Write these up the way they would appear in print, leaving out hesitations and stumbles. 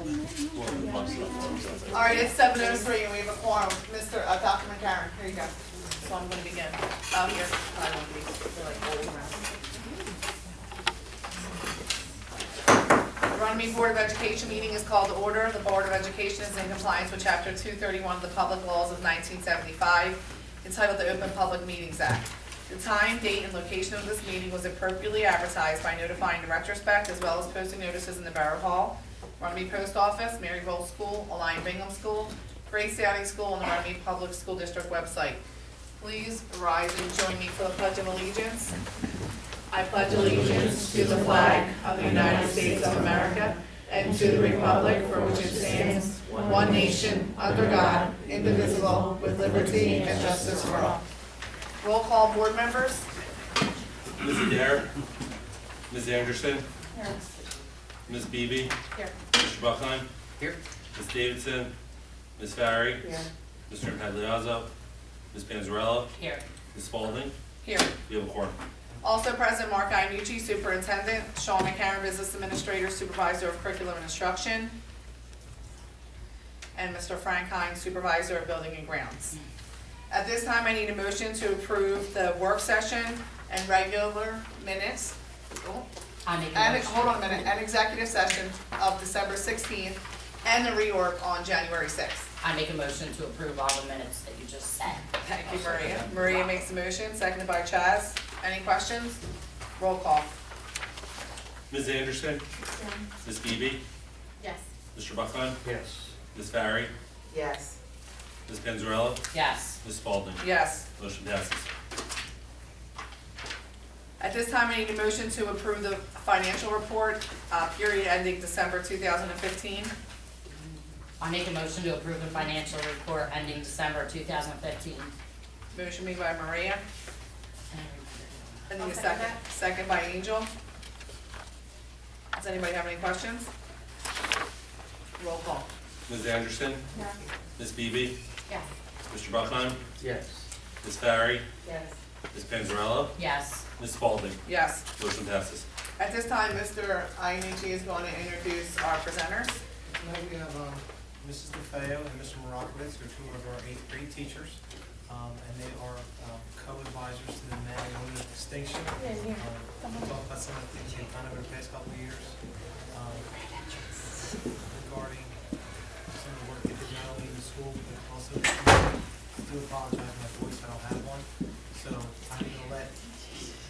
All right, it's 7:03 and we have a quorum. Dr. McCarron, here you go. So I'm gonna begin. Here, I want these, they're like old around. The Runnemede Board of Education meeting is called to order. The Board of Education is in compliance with Chapter 231 of the Public Laws of 1975, entitled the Open Public Meetings Act. The time, date, and location of this meeting was appropriately advertised by notifying the retrospect as well as posting notices in the Borough Hall, Runnemede Post Office, Maryville School, Alliant Bingham School, Grace Downing School, and the Runnemede Public School District website. Please rise and join me for the Pledge of Allegiance. I pledge allegiance to the flag of the United States of America and to the republic for which it stands, one nation, under God, indivisible, with liberty and justice for all. Roll call, board members. Ms. Adair, Ms. Anderson, Here. Ms. Beebe, Here. Mr. Buckheim, Here. Ms. Davidson, Ms. Farry, Here. Mr. Impagliazzo, Ms. Panzarella, Here. Ms. Spalding. Here. We have a quorum. Also present, Mark Iannucci, Superintendent, Sean McCarron, Business Administrator, Supervisor of Curriculum and Instruction, and Mr. Frank Hines, Supervisor of Building and Grounds. At this time, I need a motion to approve the work session and regular minutes. I make a And, motion. hold on a minute, and executive session of December 16th, and the reorg on January 6th. I make a motion to approve all the minutes that you just said. Thank you, Maria. Maria makes the motion, seconded by Chaz. Any questions? Roll call. Ms. Anderson, Ms. Beebe, Yes. Mr. Buckheim, Yes. Ms. Farry, Yes. Ms. Panzarella, Yes. Ms. Spalding. Yes. Motion passes. At this time, I need a motion to approve the financial report, period ending December 2015. I make a motion to approve the financial report ending December 2015. Motion made by Maria. I need I'll a second second. Second by Angel. Does anybody have any questions? Roll call. Ms. Anderson, Yeah. Ms. Beebe, Yes. Mr. Buckheim, Yes. Ms. Farry, Yes. Ms. Panzarella, Yes. Ms. Spalding. Yes. Motion passes. At this time, Mr. Iannucci is going to introduce our presenters. Tonight we have Mrs. DeFeo and Mr. Morakowitz, who are two of our 8th grade teachers, and they are co-advisors to the Man and Women of Distinction. We'll talk about some of the things they've done over the past couple of years regarding some of the work they did not only in the school, but also in the community. I do apologize for my voice, I don't have one. So I'm going to let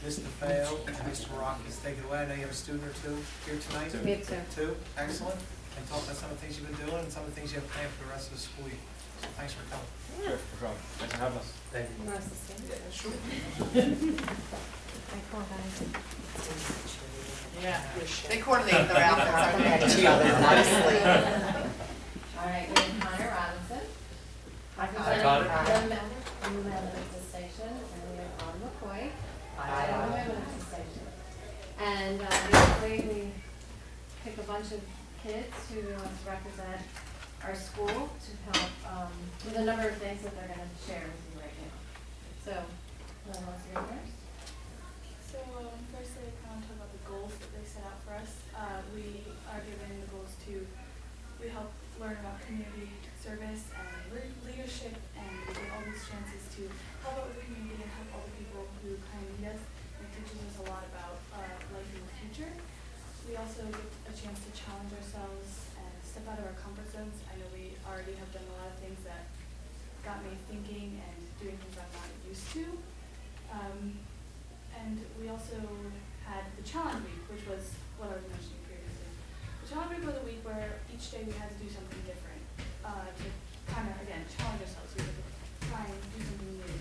Ms. DeFeo and Mr. Morakowitz take it away. I know you have a student or two here tonight. Me too. Two, excellent. And talk about some of the things you've been doing and some of the things you have planned for the rest of the school year. So thanks for coming. Sure, no problem. Thanks for having us. Thank you. Sure. I Yeah. They coordinate their outfits. I think. All right, we have Connor Robinson. Hi, Representing the Women of the Station, and we have Autumn McCoy. The Women of the Station. And basically, we pick a bunch of kids to represent our school to help with a number of things that they're going to share with you right now. So, who wants to go first? So firstly, I kind of talk about the goals that they set out for us. We are given the goals we help learn about community service and leadership, and we get all these chances to help out with the community and help all the people who kind of need us. And it teaches us a lot about life in the future. We also get a chance to challenge ourselves and step out of our comfort zones. I know we already have done a lot of things that got me thinking and doing things I'm not used to. And we also had the challenge week, which was what I was mentioning previously. The challenge week was a week where each day we had to do something different to kind of, again, challenge ourselves. We had to try and do something new.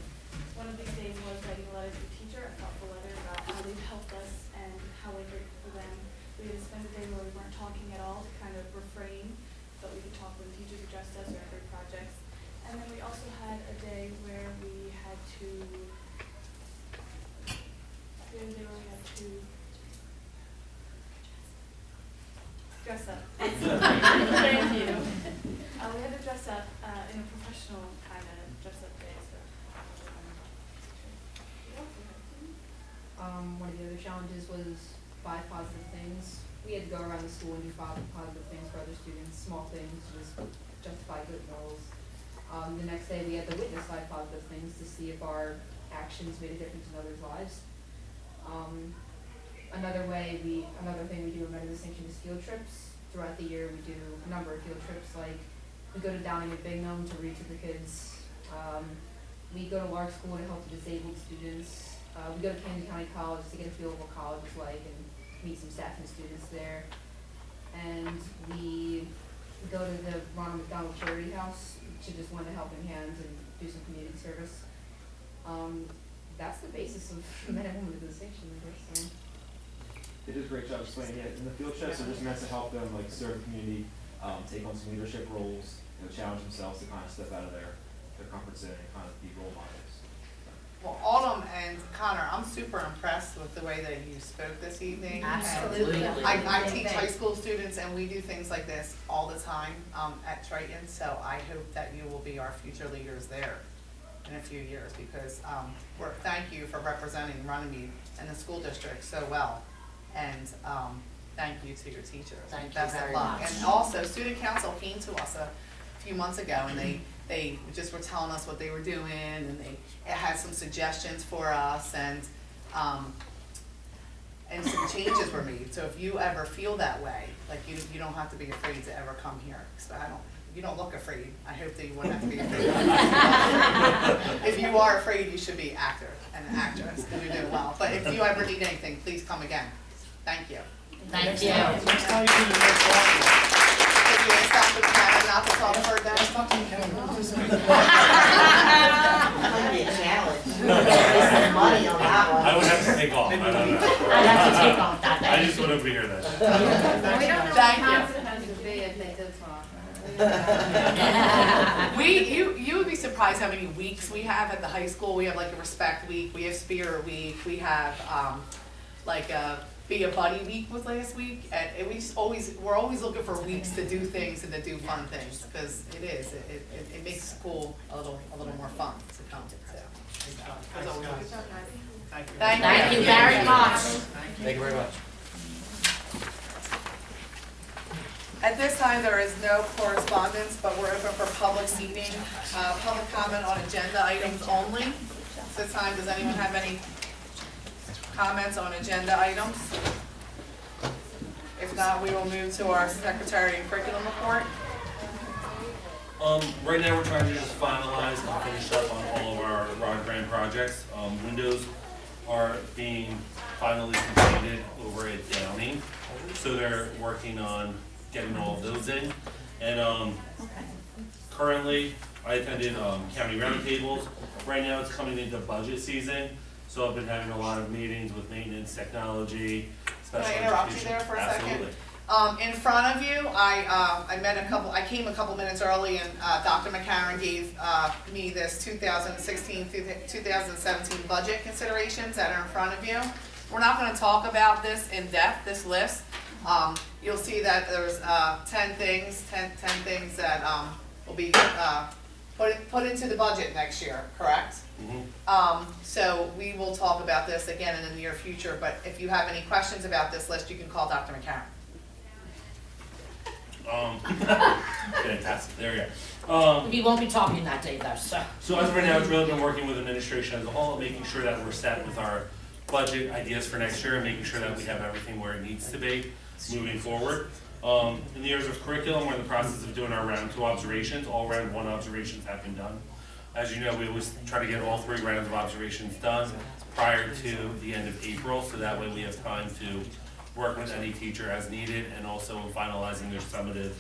One of these days was writing a letter to a teacher, a thoughtful letter about how they've helped us and how we're grateful for them. We had to spend a day where we weren't talking at all to kind of refrain, but we could talk when teachers addressed us or in group projects. And then we also had a day where we had to dress up. Thank you. We had to dress up in a professional kind of dress up day. So. One of the other challenges was 5 positive things we had to go around the school and do positive things for other students, small things, just justify good morals. The next day, we had to witness 5 positive things to see if our actions made a difference in others' lives. Another thing we do in Runnemede Distinction is field trips. Throughout the year, we do a number of field trips, like we go to Downing and Bingham to read to the kids. We go to Lark School to help the disabled students. We go to Camden County College to get a feel of what college is like and meet some staff and students there. And we go to the Ronald McDonald Charity House to just lend a helping hand and do some community service. That's the basis of Men and Women with Distinction, I guess. So. They did a great job explaining it. And the field trips are just meant to help them like serve the community, take on some leadership roles, challenge themselves to kind of step out of their comfort zone and kind of be role models. Well, Autumn and Connor, I'm super impressed with the way that you spoke this evening. Absolutely. I teach high school students and we do things like this all the time at Triton, so I hope that you will be our future leaders there in a few years because thank you for representing Runnemede and the school district so well. And thank you to your teachers. Thank you Best of very luck. much. And also, student council came to us a few months ago and they just were telling us what they were doing and they had some suggestions for us and some changes were made. So if you ever feel that way, like you don't have to be afraid to ever come here. So you don't look afraid. I hope that you wouldn't have to be afraid. If you are afraid, you should be actor and an actress because you're doing well. But if you ever need anything, please come again. Thank you. Thank you. Next time you do the next walk. If you stop with the camera, not to talk for them. Might be a challenge. Waste some money on that one. I would have to take off. I don't know. I'd have to take off that I day. just want to be here that day. We don't know what Thank the you. consequences would be if they did talk. You would be surprised how many weeks we have at the high school. We have like a respect week, we have spirit week, we have like a be a buddy week was last week, and we're always looking for weeks to do things and to do fun things because it makes school a little more fun to come to. So, as always, thank you. Thank you very much. Thank you very much. At this time, there is no correspondence, but we're open for public seating, public comment on agenda items only. At this time, does anyone have any comments on agenda items? If not, we will move to our secretary and curriculum report. Right now we're trying to just finalize and finish up on all of our Rod Grant projects. Windows are being finally completed over at Downing, so they're working on getting all of those in. And currently, I attended county roundtables. Right now it's coming into budget season, so I've been having a lot of meetings with maintenance, technology, special Can I education. interrupt you there for a second? Absolutely. In front of you, I came a couple minutes early and Dr. McCarron gave me this 2016 through 2017 budget considerations that are in front of you. We're not gonna talk about this in depth, this list. You'll see that there's 10 things that will be put into the budget next year, correct? Mm-hmm. So we will talk about this again in the near future, but if you have any questions about this list, you can call Dr. McCarron. Fantastic, there we go. We won't be talking that day though, so. So as of right now, it's really been working with administration as a whole, making sure that we're set with our budget ideas for next year, and making sure that we have everything where it needs to be moving forward. In the areas of curriculum, we're in the process of doing our round 2 observations. All round 1 observations have been done. As you know, we always try to get all 3 rounds of observations done prior to the end of April, so that way we have time to work with any teacher as needed, and also in finalizing their summative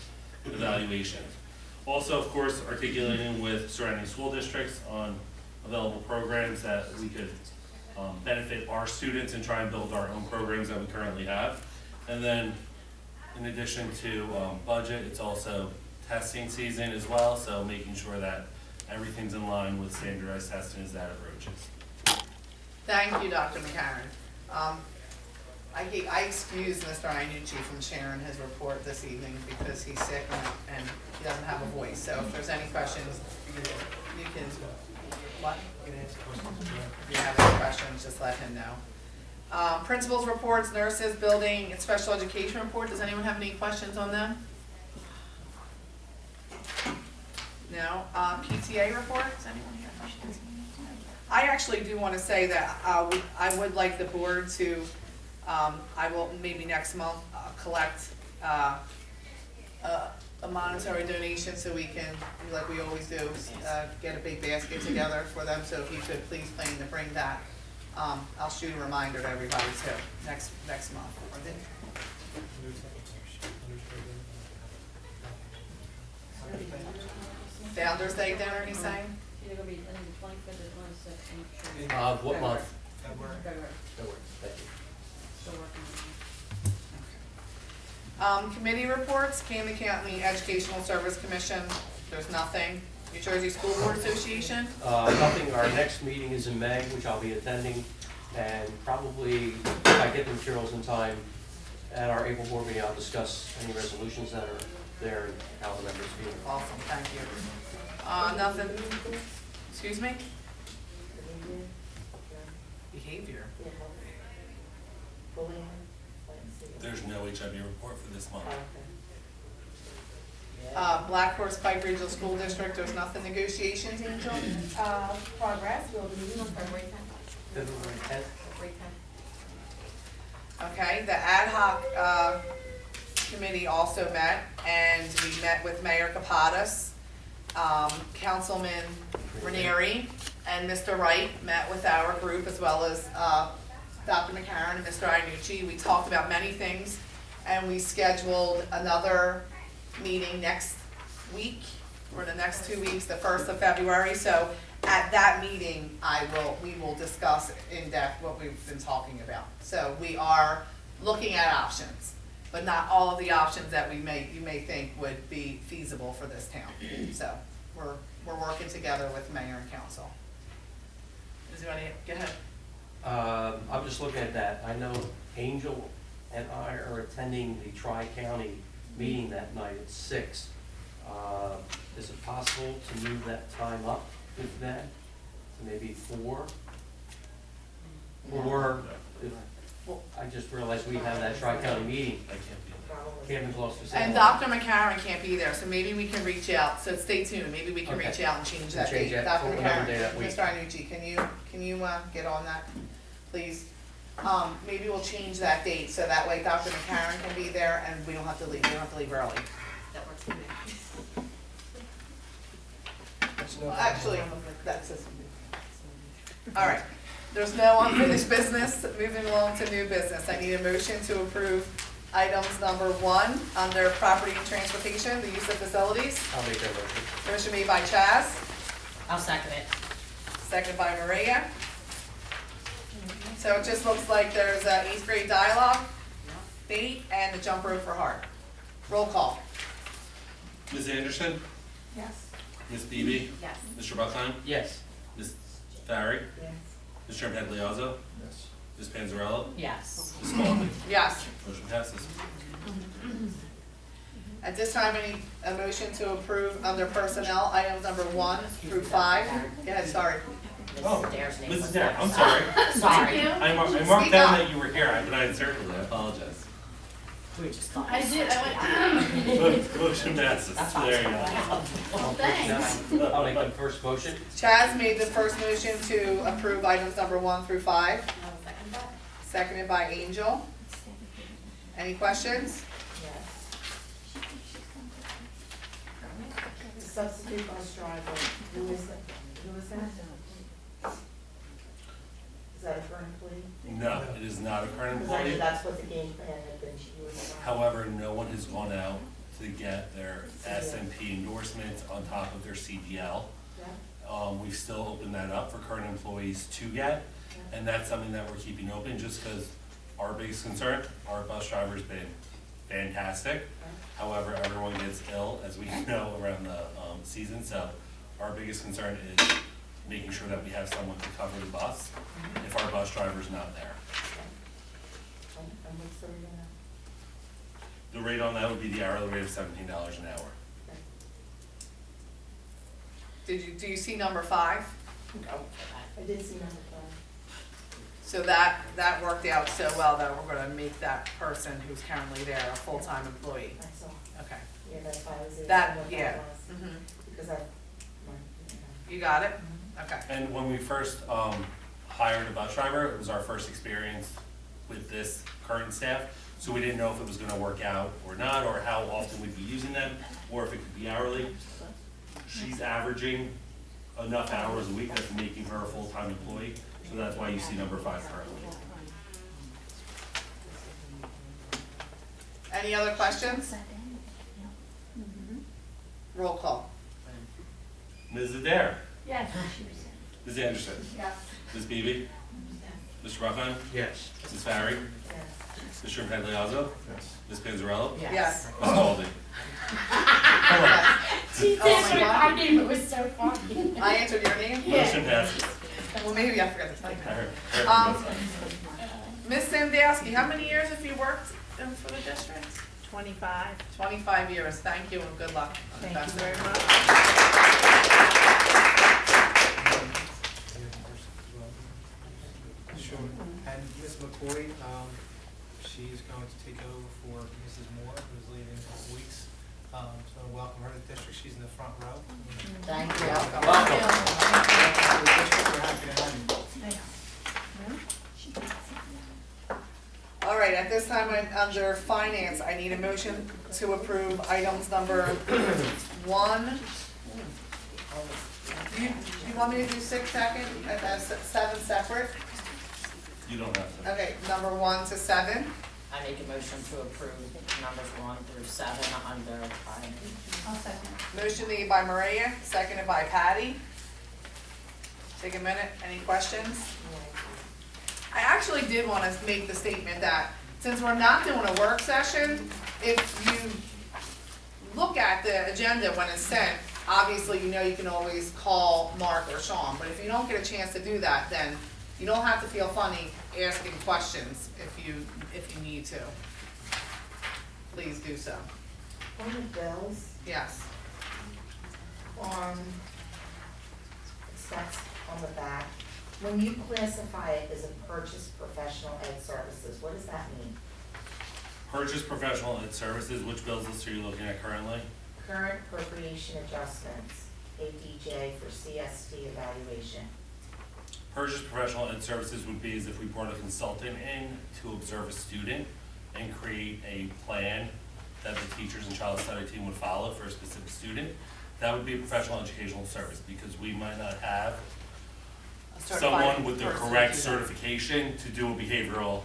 evaluations. Also, of course, articulating with surrounding school districts on available programs that we could benefit our students and try and build our own programs that we currently have. And then, in addition to budget, it's also testing season as well, so making sure that everything's in line with standardized testing as that approaches. Thank you, Dr. McCarron. I excused Mr. Iannucci from sharing his report this evening because he's sick and he doesn't have a voice. So if there's any questions, you can, what? If you have any questions, just let him know. Principals reports, nurses, building, and special education report. Does anyone have any questions on them? No. PTA report, does anyone have questions? I actually do want to say that I would like the board to, I will maybe next month collect a monetary donation so we can, like we always do, get a big basket together for them. So if you could please plan to bring that. I'll shoot a reminder to everybody too, next month. Founder's Day dinner, he's saying? Either gonna be, I think, the 25th or 26th, I'm not sure. What month? February. February, February, thank you. still working on it. Committee reports, Camden County Educational Service Commission, there's nothing. New Jersey School Board Association, Nothing, our next meeting is in May, which I'll be attending, and probably, if I get the materials in time, at our April board meeting, I'll discuss any resolutions that are there and how the members feel. awesome, thank you. Nothing, excuse me? Behavior. There's no HIV report for this month. Black Horse Pike Regional School District, there's nothing. Negotiations, Angel? Progress, we'll be meeting on February 10th. February 10th? February 10th. Okay, the ad hoc committee also met, and we met with Mayor Kapadas, Councilman Ranieri, and Mr. Wright met with our group, as well as Dr. McCarron and Mr. Iannucci. We talked about many things, and we scheduled another meeting next week, or the next 2 weeks, the 1st of February. So at that meeting, we will discuss in depth what we've been talking about. So we are looking at options, but not all of the options that you may think would be feasible for this town. So we're working together with mayor and council. Is there any, go ahead. I'm just looking at that. I know Angel and I are attending the Tri-County meeting that night at 6. Is it possible to move that time up with that to maybe 4? Or, if, I just realized we have that Tri-County meeting. I can't be there. Can't be close to And Dr. McCarron can't be there, so maybe we can reach out, so stay tuned, maybe we can Okay. reach out and change that Change date. that Dr. for whatever day that McCarron, week. Mr. Iannucci, can you get on that, please? Maybe we'll change that date, so that way Dr. McCarron can be there and we don't have to leave early. That works for me. Well, actually, that's just. All right, there's no unfinished business, moving along to new business. I need a motion to approve items number 1 under property and transportation, the use of facilities. I'll make that motion. Motion made by Chaz, I'll second it. seconded by Maria. So it just looks like there's a 8th grade dialogue, date, and the jump rope for Hart. Roll call. Ms. Anderson? Yes. Ms. Beebe? Yes. Mr. Buckheim? Yes. Ms. Farry? Yes. Mr. Impagliazzo? Yes. Ms. Panzarella? Yes. Ms. Spalding? Yes. Motion passes. At this time, I need a motion to approve under personnel, items number 1 through 5. Go ahead, sorry. Oh, Mrs. Dare's name Mrs. was Dare, not- I'm sorry. Sorry. I marked Speak down up. that you were here, but I had circled it, I apologize. We just thought. I did, I went, Motion passes, That's fine. there you go. well, thanks. I'll make the first motion. Chaz made the first motion to approve items number 1 through 5, I'll second that. seconded by Angel. Any questions? Yes. Substitute bus driver, who is that? Is that a current employee? No, it is not a current Because I knew employee. that's what the game plan had been, she was. However, no one has gone out to get their SMP endorsements on top of their CDL. Yeah. We've still opened that up for current employees to get, and that's something that we're keeping open just because our biggest concern, our bus driver's been fantastic. However, everyone gets ill, as we know, around the season, so our biggest concern is making sure that we have someone to cover the bus if our bus driver's not there. And what's the reason now? The rate on that would be the hourly rate of $17 an hour. Do you see number 5? I did see number 5. So that worked out so well that we're gonna make that person who's currently there a full-time employee. That's all. Okay. Yeah, that's why I was asking That, what yeah. that was, Mhm. because I, You got it? Okay. And when we first hired a bus driver, it was our first experience with this current staff. So we didn't know if it was gonna work out or not, or how often we'd be using them, or if it could be hourly. She's averaging enough hours a week that's making her a full-time employee, so that's why you see number 5 currently. Any other questions? Roll call. Ms. Adair? Yes. Ms. Anderson? Yes. Ms. Beebe? Mr. Ruffin? Yes. Ms. Farry? yes. Mr. Pagliazzo? Yes. Ms. Panzarella? Yes. Ms. Spalding? She Oh my said God. my name, it was so funny. I answered your name? Motion passes. Well, maybe I forgot to tell you I that. heard Ms. Sandowski, how many years have you worked for the district? 25. 25 years. Thank you and good luck. Thank you very much. Sure. And Ms. McCoy, she's going to take over for Mrs. Moore, who's leaving in a couple weeks. So welcome her to the district. She's in the front row. Thank you. Welcome. We're happy to have you. All right, at this time, under finance, I need a motion to approve items number 1. You want me to do 6 second, 7 separate? You don't have to. Okay, number 1 to 7. I make a motion to approve numbers 1 through 7 under finance. I'll second. Motion made by Maria, seconded by Patty. Take a minute, any questions? I actually did want to make the statement that since we're not doing a work session, if you look at the agenda when it's sent, obviously you know you can always call Mark or Sean, but if you don't get a chance to do that, then you don't have to feel funny asking questions if you need to. Please do so. On the bills, Yes. that's on the back, when you classify it as a purchase professional ed services, what does that mean? Purchase professional ed services, which bills list are you looking at currently? Current appropriation adjustments, ADJ for CST evaluation. Purchase professional ed services would be as if we brought a consultant in to observe a student and create a plan that the teachers and child study team would follow for a specific student. That would be a professional educational service because we might not have A certified someone with the person to correct do that. certification to do a behavioral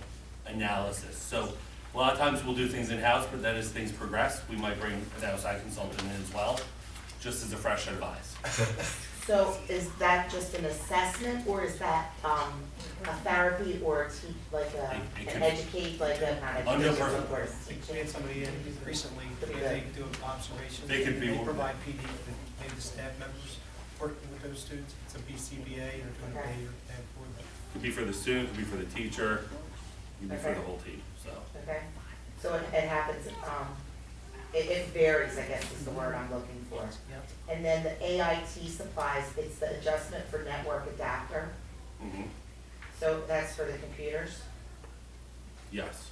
analysis. So a lot of times we'll do things in-house, but then as things progress, we might bring an outside consultant in as well, just as a fresh set of eyes. So is that just an assessment, or is that, a therapy, or a like It could- an educate, like a, not Under education, per- but or We had somebody in recently, they do an observation. They could be- They provide PD to maybe the staff members working with those students. It's a BCBA, and they're doing a Okay. behavior plan for them. Could be for the student, could be for the teacher, could be for Okay. the whole team, so. Okay, so it happens, it varies, I guess is the word I'm looking for. Yep. And then the AIT supplies, it's the adjustment for network adapter, Mhm. so that's for the computers? Yes.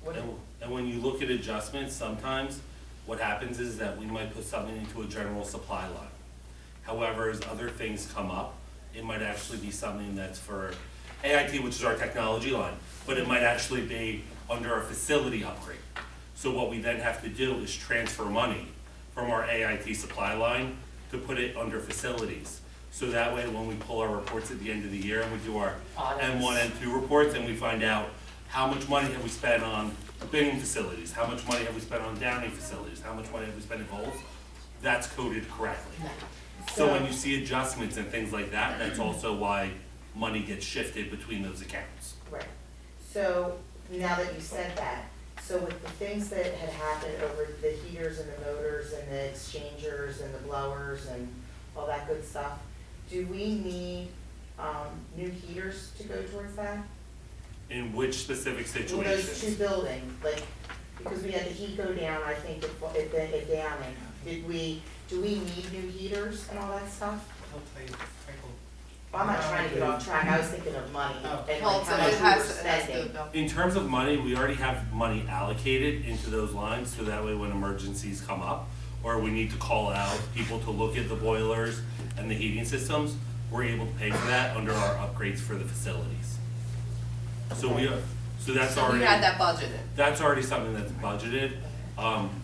What, And when you look at adjustments, sometimes what happens is that we might put something into a general supply line. However, as other things come up, it might actually be something that's for AIT, which is our technology line, but it might actually be under a facility upgrade. So what we then have to do is transfer money from our AIT supply line to put it under facilities. So that way, when we pull our reports at the end of the year and we do our M1, M2 reports, and we find out how much money have we spent on binning facilities, how much money have we spent on downing facilities, how much money have we spent in goals, that's coded correctly. So when you see adjustments and things like that, that's also why money gets shifted between those accounts. right, so now that you said that, so with the things that had happened over the heaters and the motors and the exchangers and the blowers and all that good stuff, do we need, new heaters to go towards that? In which specific In those situations? two buildings, like, because we had the heat go down, I think, at Downing, do we need new heaters and all that stuff? He'll tell you, Frank will Well, I'm not trying to get off track, I was thinking of money and Oh. like Well, how so much it we were has to spending. go. In terms of money, we already have money allocated into those lines, so that way when emergencies come up, or we need to call out people to look at the boilers and the heating systems, we're able to pay for that under our upgrades for the facilities. So we are, so that's So we already, had that budgeted. that's already something that's budgeted.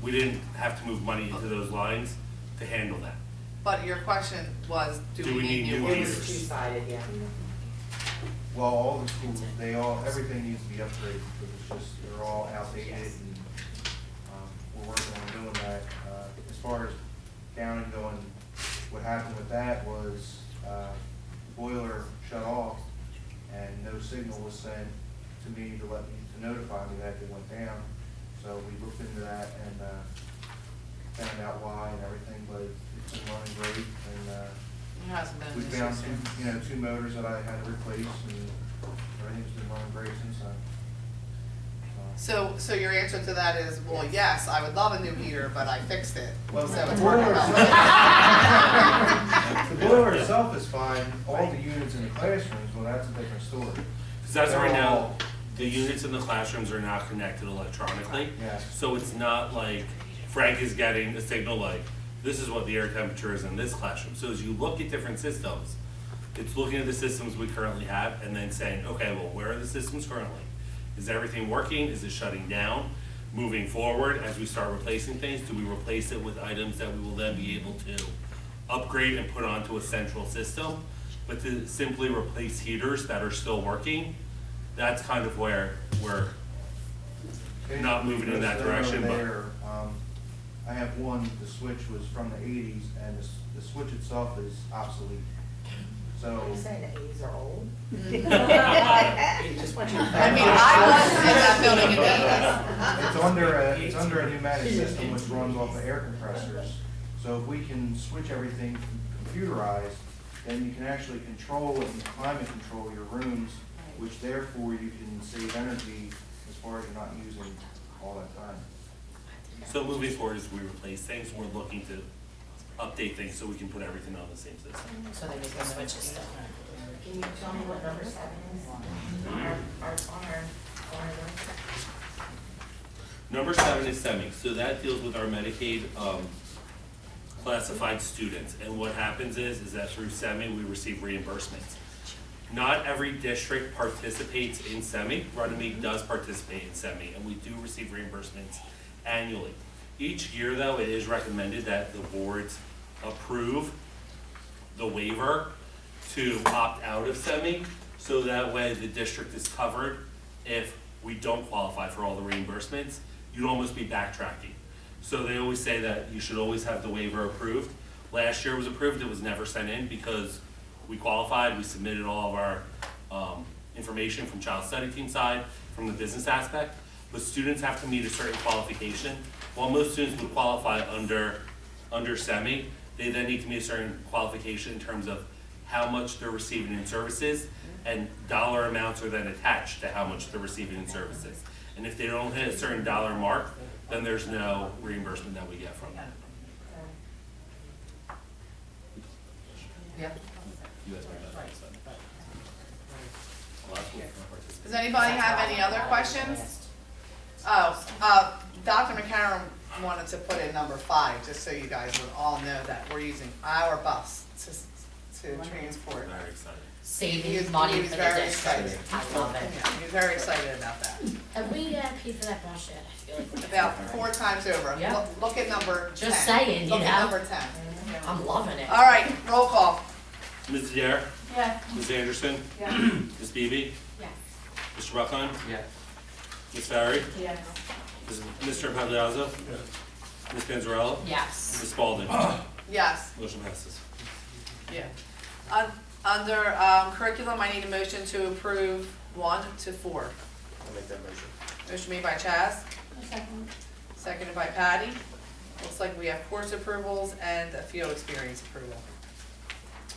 We didn't have to move money into those lines to handle that. But your question was, do we need new new It ones? was two-sided, yeah. Well, all the schools, everything needs to be upgraded, because it's just, they're all outdated, and, we're working on doing that. As far as Downing going, what happened with that was, the boiler shut off, and no signal was sent to me to notify me that it went down. So we looked into that and, found out why and everything, but it's been running great, and, It hasn't been we an found issue. two motors that I had to replace, and everything's been running great since then. So your answer to that is, well, yes, I would love a new heater, but I fixed it, so Well, it's the working boiler well. The boiler itself is fine, all the units in the classrooms, well, that's a different story. Because that's right now, the units in the classrooms are not connected electronically. Yes. So it's not like Frank is getting a signal like, this is what the air temperature is in this classroom. So as you look at different systems, it's looking at the systems we currently have and then saying, okay, well, where are the systems currently? Is everything working? Is it shutting down? Moving forward, as we start replacing things, do we replace it with items that we will then be able to upgrade and put onto a central system? But to simply replace heaters that are still working, that's kind of where we're not moving in that direction, but. There, I have one, the switch was from the eighties, and the switch itself is obsolete. So, Are you saying the eighties are old? Just want you to I mean, I was in that building in the it's under a pneumatic system which runs off of air compressors. So if we can switch everything computerized, then you can actually control and climate control your rooms, which therefore you can save energy as far as you're not using all that time. So moving forward, as we replace things, we're looking to update things so we can put everything on the same system. So they make the switches still. Can you tell me what number 7 is? On our list? Number 7 is semi, so that deals with our Medicaid classified students. And what happens is that through semi, we receive reimbursements. Not every district participates in semi. Runnemede does participate in semi, and we do receive reimbursements annually. Each year, though, it is recommended that the boards approve the waiver to opt out of semi, so that way the district is covered if we don't qualify for all the reimbursements. You'd almost be backtracking. So they always say that you should always have the waiver approved. Last year it was approved, it was never sent in because we qualified, we submitted all of our information from child study team side, from the business aspect, but students have to meet a certain qualification. While most students would qualify under semi, they then need to meet a certain qualification in terms of how much they're receiving in services, and dollar amounts are then attached to how much they're receiving in services. And if they don't hit a certain dollar mark, then there's no reimbursement that we get from them. Yep. Does Does anybody have any other questions? Oh, Dr. McCarron wanted to put in number 5, just so you guys would all know that we're using our bus to transport. Very excited. Saving money He for was the very district. excited. I love it. Yeah, he's very excited about that. Have we paid for that bus yet? I feel like we About 4 times over. Yeah. Look at number 10. Just saying, you Look at know. number 10. I'm loving it. All right, roll call. Ms. Adair? Yeah. Ms. Anderson? Yeah. Ms. Beebe? Yes. Mr. Buckheim? Yes. Ms. Farry? Yes. Mr. Impagliazzo? Ms. Panzarella? Yes. Ms. Spalding? Yes. Motion passes. Yeah. Under curriculum, I need a motion to approve 1 to 4. I'll make that motion. Motion made by Chaz, A second. seconded by Patty. Looks like we have course approvals and a field experience approval.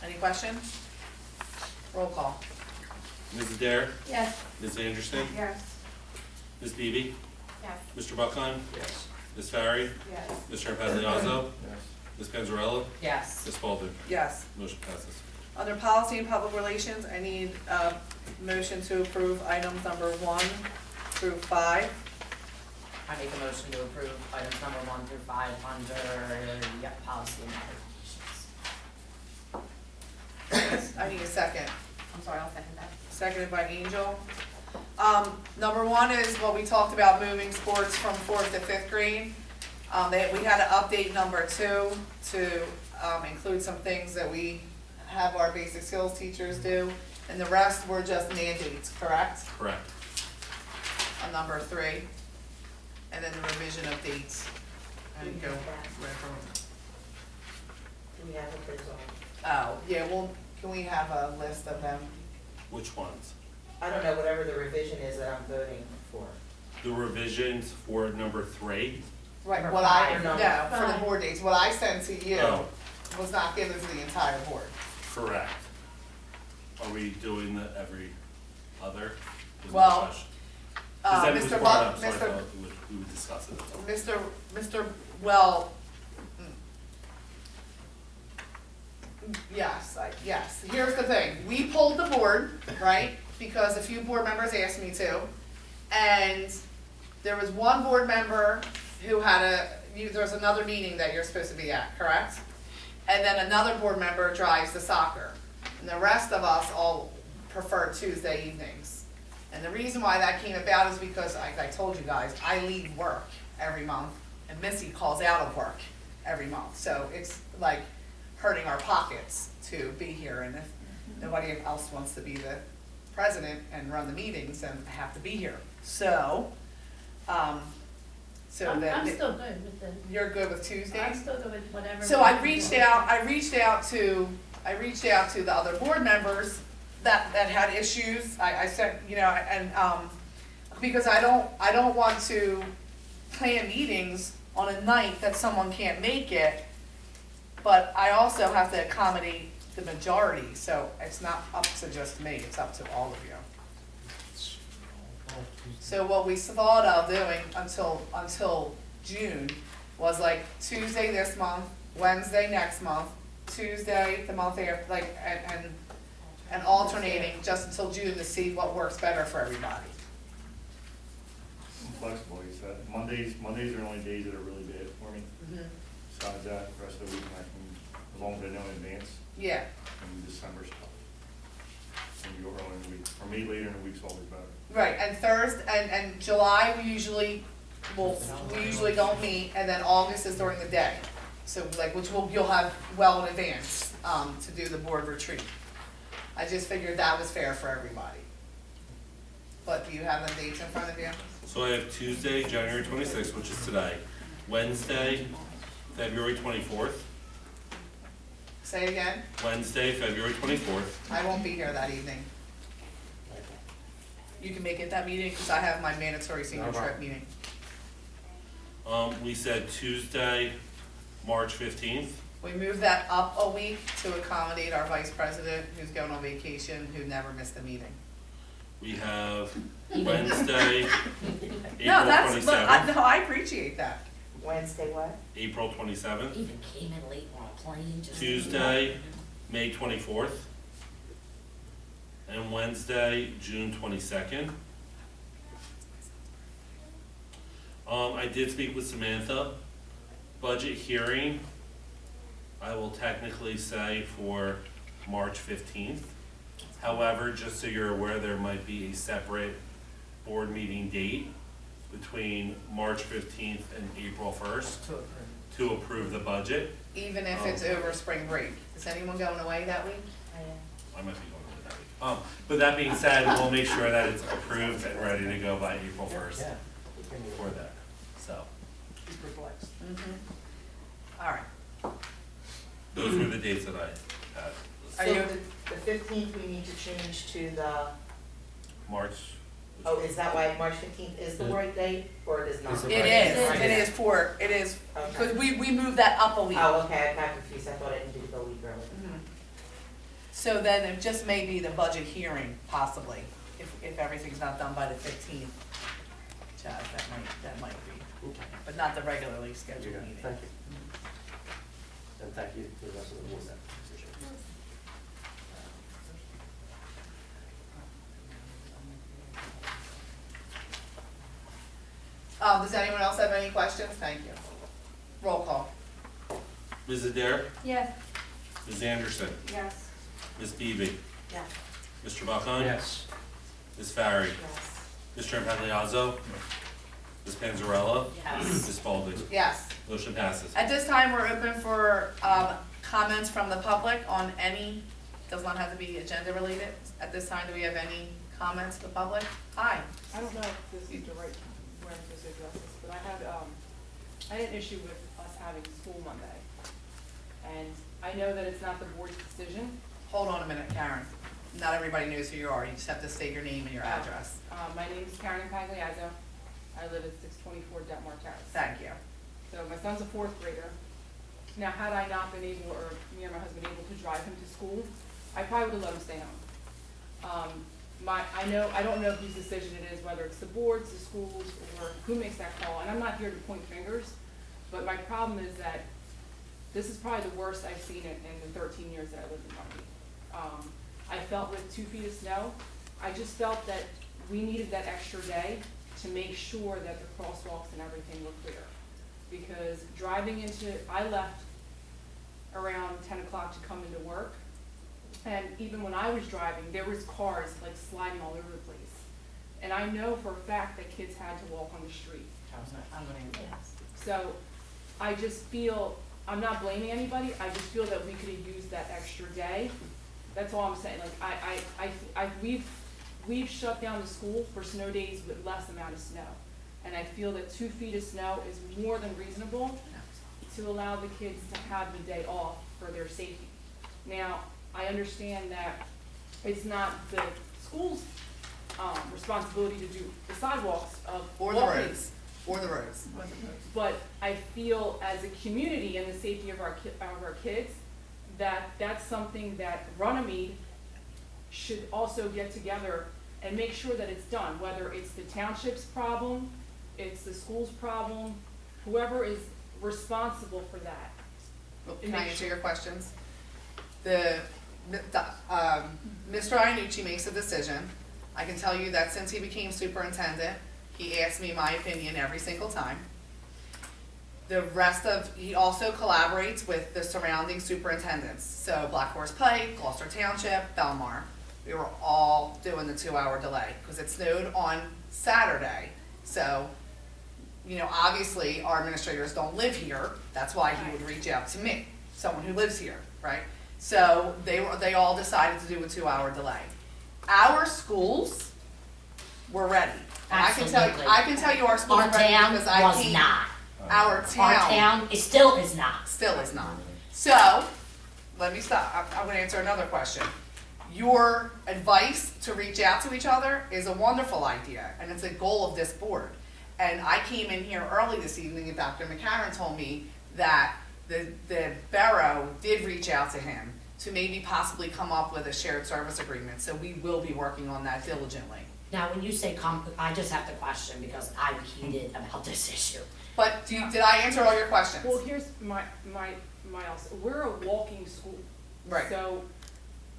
Any questions? Roll call. Ms. Adair? Yes. Ms. Anderson? Yes. Ms. Beebe? Yes. Mr. Buckheim? Yes. Ms. Farry? Yes. Mr. Impagliazzo? Yes. Ms. Panzarella? Yes. Ms. Spalding? Yes. Motion passes. Under policy and public relations, I need a motion to approve items number 1 through 5. I make a motion to approve items number 1 through 5 under, policy and regulations. I need a second. I'm sorry, I'll second that. Seconded by Angel. Number 1 is what we talked about, moving sports from 4th to 5th grade. We had to update number 2 to include some things that we have our basic skills teachers do, and the rest were just mandates, correct? Correct. On number 3, and then the revision of dates. And go right from. Do we have what those are? Oh, yeah, well, can we have a list of them? Which ones? I don't know, whatever the revision is that I'm voting for. The revisions for number 3. Right, Number what I, 5 or no, number for the board dates, what I sent to you Oh. was not given to the entire board. Correct. Are we doing the every other? Was my Well, question. 'Cause that was Mr. brought Buck, up, so I Mr. thought we would discuss it. Yes, here's the thing, we pulled the board, right, because a few board members asked me to, and there was one board member who had there's another meeting that you're supposed to be at, correct? And then another board member drives the soccer, and the rest of us all prefer Tuesday evenings. And the reason why that came about is because, like I told you guys, I leave work every month, and Missy calls out of work every month, so it's like hurting our pockets to be here, and if nobody else wants to be the president and run the meetings, then I have to be here. So, I'm still good with the, you're good with Tuesdays? I'm still good with whatever. So I reached out to the other board members that had issues. I said, and, because I don't want to plan meetings on a night that someone can't make it, but I also have to accommodate the majority, so it's not up to just me, it's up to all of you. So what we thought of doing until June was like Tuesday this month, Wednesday next month, Tuesday the month after, like, and alternating just until June to see what works better for everybody. I'm flexible, you said. Mondays are the only days that are really bad for me. Besides that, the rest of the week I can, as long as I know in advance, Yeah, and December stuff. And you go early in the week. For me, later in the week's always better. right, and Thursday, and July, we usually don't meet, and then August is during the day. So like, you'll have well in advance, to do the board retreat. I just figured that was fair for everybody. But do you have the dates in front of you? So I have Tuesday, January 26th, which is today. Wednesday, February 24th. Say it again, Wednesday, February 24th. I won't be here that evening. You can make it that meeting, because I have my mandatory senior trip meeting. We said Tuesday, March 15th. We moved that up a week to accommodate our vice president who's going on vacation, who never missed a meeting. We have Wednesday, No, April 27th. I appreciate that. Wednesday what? April 27th. even came in late on a plane, just. Tuesday, May 24th. And Wednesday, June 22nd. I did speak with Samantha. Budget hearing, I will technically say for March 15th. However, just so you're aware, there might be a separate board meeting date between March 15th and April 1st to approve the budget. Even if it's over spring break. Is anyone going away that week? I might be going to that week. But that being said, we'll make sure that it's approved and ready to go by April 1st for that, so. All right. Those were the dates that I had. Are So you- the 15th, we need to change to the, March. oh, is that why March 15th is the right date, or it is not? It's the It right is, because Okay. we moved that up a week. Oh, okay, I got confused, I thought it needed to go a week early. Mhm. So then it just may be the budget hearing possibly, if everything's not done by the 15th. Chad, that might be, Okay. but not the regularly scheduled Okay, meeting. thank you. And thank you to the rest of the board. Does anyone else have any questions? Thank you. Roll call. Ms. Adair? Yes. Ms. Anderson? Yes. Ms. Beebe? Yes. Mr. Buckon? Yes. Ms. Farry? Yes. Mr. Impagliazzo? Ms. Panzarella? Yes. Ms. Spalding? Yes. Motion passes. At this time, we're open for comments from the public on any, does not have to be agenda related. At this time, do we have any comments to the public? Hi. I don't know if this is the right way to address this, but I had an issue with us having school Monday. And I know that it's not the board's decision. Hold on a minute, Karen. Not everybody knows who you are. You just have to state your name and your address. My name is Karen Pagliazzo. I live at 624 Detmar Terrace. Thank you. So my son's a fourth grader. Now, had I not been able, or me or my husband able to drive him to school, I probably would have let him stay home. I don't know whose decision it is, whether it's the boards, the schools, or who makes that call, and I'm not here to point fingers, but my problem is that this is probably the worst I've seen it in the 13 years that I lived in Runnemede. I felt with 2 feet of snow, I just felt that we needed that extra day to make sure that the crosswalks and everything were clear. Because I left around 10 o'clock to come into work, and even when I was driving, there was cars like sliding all over the place. And I know for a fact that kids had to walk on the street. I'm gonna, Yes. So I just feel, I'm not blaming anybody, I just feel that we could have used that extra day. That's all I'm saying. Like we've shut down the school for snow days with less amount of snow. And I feel that 2 feet of snow is more than reasonable to allow the kids to have the day off for their safety. Now, I understand that it's not the school's responsibility to do the sidewalks of Or the walking, roads. Or the roads. but I feel as a community and the safety of our kids, that's something that Runnemede should also get together and make sure that it's done, whether it's the township's problem, it's the school's problem, whoever is responsible for that. Can I answer your questions? Mr. Iannucci makes a decision. I can tell you that since he became superintendent, he asked me my opinion every single time. He also collaborates with the surrounding superintendents. So Black Horse Pike, Gloucester Township, Belmar. We were all doing the 2-hour delay because it snowed on Saturday. So, obviously our administrators don't live here. That's why he would reach out to me, someone who lives here, right? So they all decided to do a 2-hour delay. Our schools were ready. And I can tell you our schools Our were ready town because I was came. not. Our Our town, it still is not. Still is not. So, let me stop. I'm gonna answer another question. Your advice to reach out to each other is a wonderful idea, and it's a goal of this board. And I came in here early this evening, and Dr. McCarron told me that the borough did reach out to him to maybe possibly come up with a shared service agreement, so we will be working on that diligently. Now, when you say I just have to question because I'm heated about this issue. But did I answer all your questions? Well, here's my also, we're a walking school. Right. So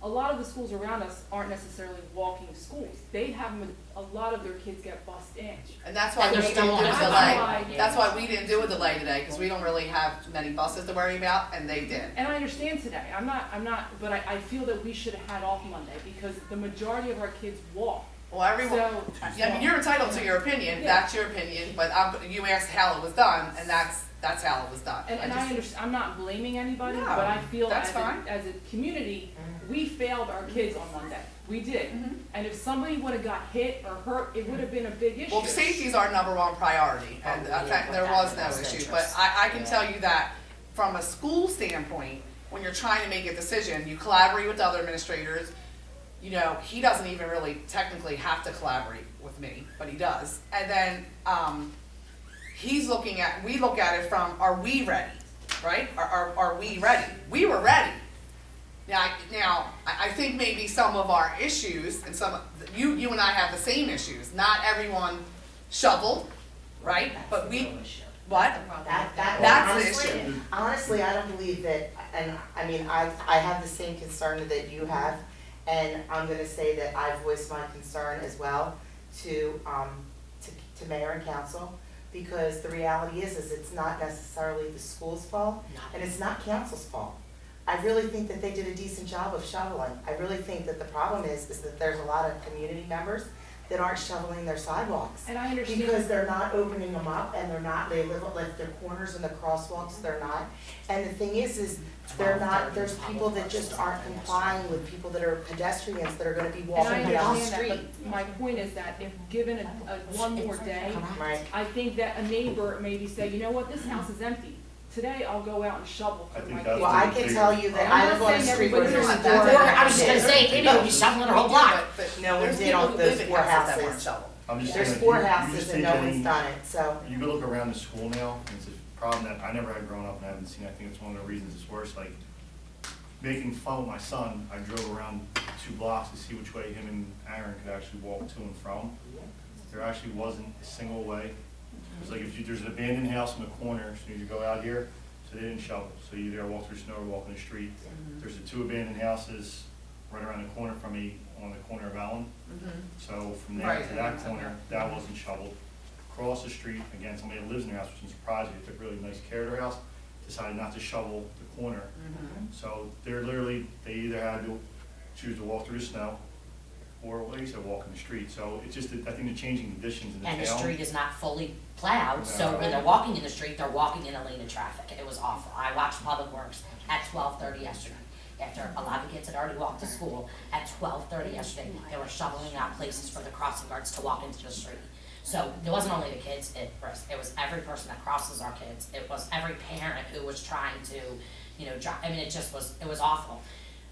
a lot of the schools around us aren't necessarily walking schools. They have, a lot of their kids get bused in. And that's why And we they're didn't do still a on delay. time. That's why we didn't do a delay today, because we don't really have many buses to worry about, and they did. And I understand today, I'm not, but I feel that we should have had off Monday because the majority of our kids walk. Well, everyone, So- I mean, you're entitled to your opinion, Yeah. that's your opinion, but you asked how it was done, and that's how it was done. And I just- understand, I'm not blaming anybody, No, but I feel that's as fine. as a community, we failed our kids on Monday. We did. Mhm. And if somebody would have got hit or hurt, it would have been a big issue. Well, safety is our number one priority, and Oh, yeah, there but was no that's issue, interest. but I can tell you that from a school standpoint, when you're trying to make a decision, you collaborate with other administrators. He doesn't even really technically have to collaborate with me, but he does. And then, we look at it from, are we ready, right? Are we ready? We were ready. Now, I think maybe some of our issues, and you and I have the same issues, not everyone shoveled, right? But what? That's the issue. Honestly, I don't believe that, and I mean, I have the same concern that you have, and I'm gonna say that I voiced my concern as well to mayor and council, because the reality is it's not necessarily the school's fault, and it's not council's fault. I really think that they did a decent job of shoveling. I really think that the problem is that there's a lot of community members that aren't shoveling their sidewalks. And I understand. Because they're not opening them up, and they live like their corners and the crosswalks, they're not. And the thing is they're not, there's people that just aren't complying with people that are pedestrians that are gonna be And walking I down the understand street. that, but my point is that if given a one more day, Right. I think that a neighbor maybe say, you know what, this house is empty. Today I'll go out and shovel I for think my that's kids. Well, I can tell you that I live on a street where there's That's four. I was just gonna say, maybe it'll be shoveling her whole block. No, There's we did people on who those live in 4 houses that weren't houses. shoveled. I'm just There's saying, 4 you houses just and take no one's any- done it, so. You go look around the school now, and it's a problem that I never had growing up and I haven't seen. I think it's one of the reasons it's worse. Like, making fun of my son, I drove around 2 blocks to see which way him and Aaron could actually walk to and from. There actually wasn't a single way. It was like if there's an abandoned house in the corner, as soon as you go out here, so they didn't shovel. So you either walk through snow or walk in the street. There's the 2 abandoned houses right around the corner from me, on the corner of Allen. So from there Right, to and that that's corner, okay. that wasn't shoveled. Across the street, again, somebody that lives in their house, which I'm surprised, they took really nice care of their house, decided not to shovel the corner. So they're literally, they either had to choose to walk through the snow, or like you said, walk in the street. So it's just, I think the changing conditions in the town. And the street is not fully plowed, so No. when they're walking in the street, they're walking in a lane of traffic. It was awful. I watched Public Works at 12:30 yesterday. After a lot of kids had already walked to school, at 12:30 yesterday, they were shoveling out places for the crossing guards to walk into the street. So it wasn't only the kids at risk, it was every person that crosses our kids. It was every parent who was trying to, it was awful.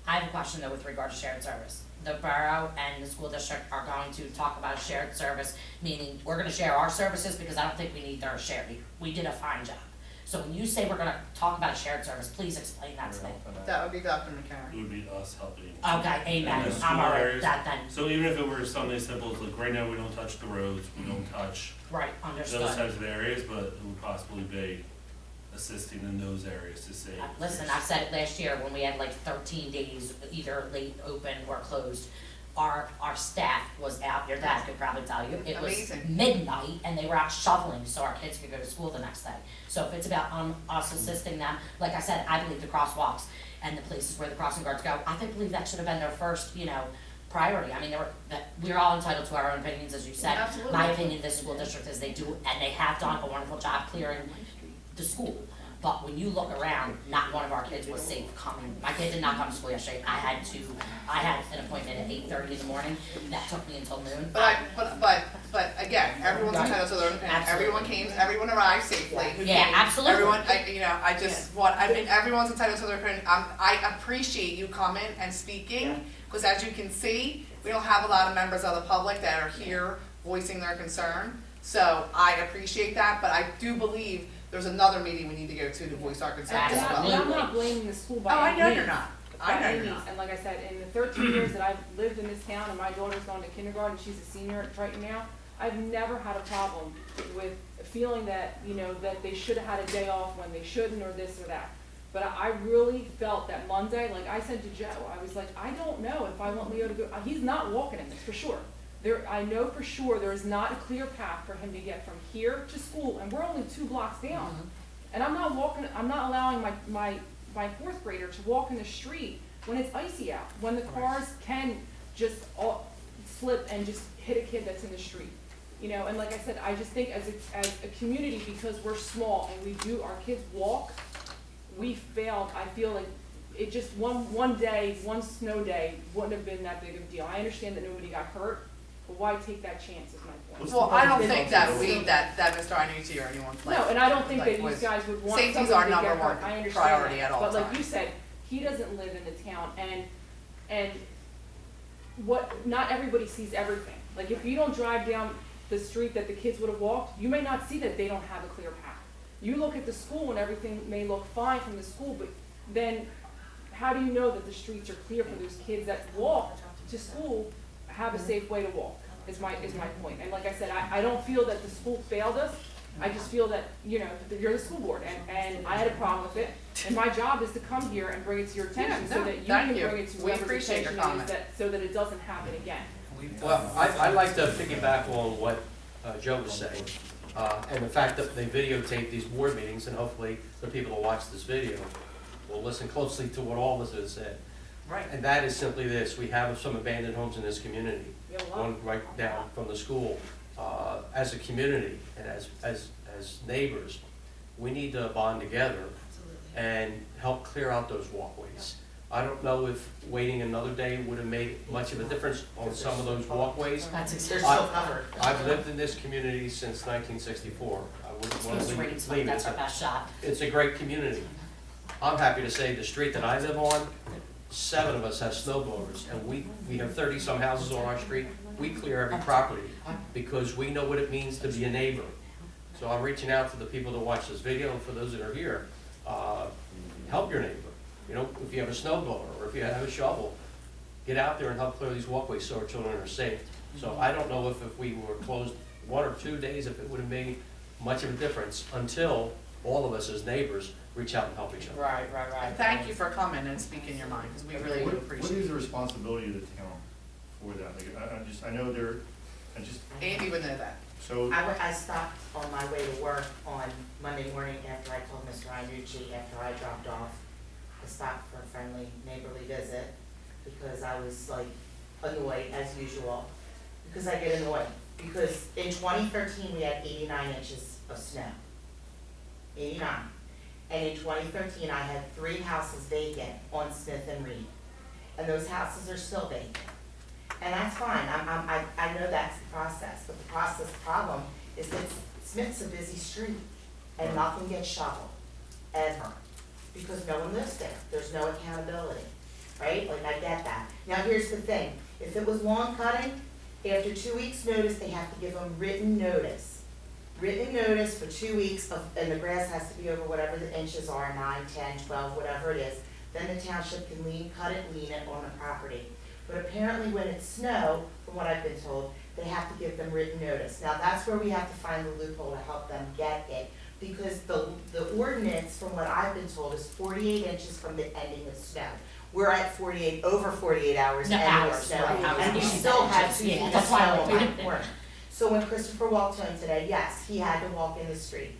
I have a question though with regard to shared service. The borough and the school district are going to talk about a shared service, meaning we're gonna share our services because I don't think we need their share. We did a fine job. So when you say we're gonna talk about a shared service, please explain that to me. That would be Dr. It McCarron. would be us helping. Okay, amen. In the I'm school all right areas. with that then. So even if it were something as simple as like right now, we don't touch the roads, we don't touch Right, those understood. types of areas, but it would possibly be assisting in those areas to save. Listen, I said it last year when we had like 13 days, either late open or closed. Our staff was out, your dad could probably tell you, it was Amazing. midnight and they were out shoveling so our kids could go to school the next day. So if it's about us assisting them, like I said, I believe the crosswalks and the places where the crossing guards go, I believe that should have been their first, priority. I mean, we're all entitled to our own opinions, as you said. Absolutely. My opinion, this school district is they do, and they have done a wonderful job clearing the school. But when you look around, not one of our kids was safe coming. My kid did not come to school yesterday. I had an appointment at 8:30 in the morning. That took me until noon. But again, everyone's Right. entitled to their own opinion. Absolutely. Everyone arrived safely. Yeah, absolutely. Everyone, everyone's entitled to their opinion. I appreciate you coming and speaking, because as you can see, we don't have a lot of members of the public that are here voicing their concern. So I appreciate that, but I do believe there's another meeting we need to go to voice our concerns as And well. I'm not blaming the school by Oh, I any know means. you're not. I By know any you're means. not. And like I said, in the 13 years that I've lived in this town and my daughter's gone to kindergarten, she's a senior at Triton now, I've never had a problem with feeling that, that they should have had a day off when they shouldn't or this or that. But I really felt that Monday, like I said to Joe, I was like, I don't know if I want Leo to go, he's not walking in this for sure. I know for sure there is not a clear path for him to get from here to school, and we're only 2 blocks down. And I'm not allowing my 4th grader to walk in the street when it's icy out, when the cars can just slip and just hit a kid that's in the street. And like I said, I just think as a community, because we're small and our kids walk, we failed. I feel like it just one day, one snow day wouldn't have been that big of a deal. I understand that nobody got hurt, but why take that chance is my point. Well, I don't think that Mr. Iannucci or anyone's like. No, and I don't think that you was- guys would want Safety's somebody our to number get hurt. one I understand priority that. at all But like times. you said, he doesn't live in the town, and not everybody sees everything. Like if you don't drive down the street that the kids would have walked, you may not see that they don't have a clear path. You look at the school and everything may look fine from the school, but then how do you know that the streets are clear for those kids that walk to school, have a safe way to walk, is my point. And like I said, I don't feel that the school failed us. I just feel that, that you're the school board, and I had a problem with it. And my job is to come here and bring it to your attention so that you can bring it to We whoever's appreciate your attention comment. so that it doesn't happen again. Well, I'd like to piggyback on what Joe was saying. And the fact that they videotape these board meetings, and hopefully the people that watch this video will listen closely to what all of us have said. Right. And that is simply this: we have some abandoned homes in this community, We have a lot. one right down from the school. As a community and as neighbors, we need to bond together and help clear out those walkways. I don't know if waiting another day would have made much of a difference on some of those walkways. That's They're exactly. still covered. I've lived in this community since 1964. I wouldn't want Supposed to to rain leave tonight, it. that's our best shot. It's a great community. I'm happy to say the street that I live on, 7 of us have snow blowers, and we have 30-some houses on our street. We clear every property because we know what it means to be a neighbor. So I'm reaching out to the people that watch this video, and for those that are here, help your neighbor. You know, if you have a snow blower or if you have a shovel, get out there and help clear these walkways so our children are safe. So I don't know if we were closed 1 or 2 days, if it would have made much of a difference until all of us as neighbors reach out and help each other. Right. And thank you for coming and speaking your mind, because we really do What appreciate is it. the responsibility of the town for that? Like, I know Andy would know that. so, I stopped on my way to work on Monday morning after I told Mr. Iannucci, after I dropped off. I stopped for a friendly neighborly visit because I was like annoyed as usual. Because I get annoyed. Because in 2013, we had 89 inches of snow. 89. And in 2013, I had 3 houses vacant on Smith and Reed. And those houses are still vacant. And that's fine, I know that's the process, but the problem is that Smith's a busy street and nothing gets shoveled, ever. Because no one lives there, there's no accountability, right? Like, I get that. Now, here's the thing, if it was lawn cutting, after 2 weeks' notice, they have to give them written notice. Written notice for 2 weeks and the grass has to be over whatever the inches are, 9, 10, 12, whatever it is. Then the township can cut it, lean it on the property. But apparently when it's snow, from what I've been told, they have to give them written notice. Now, that's where we have to find the loophole to help them get it. Because the ordinance, from what I've been told, is 48 inches from the ending of snow. We're at 48, over 48 hours No, ending of hours, snow. right, hours, And we yeah, still have inches, 2 yeah, feet of that's why snow I on repeated my it. corner. So when Christopher walked home today, yes, he had to walk in the street.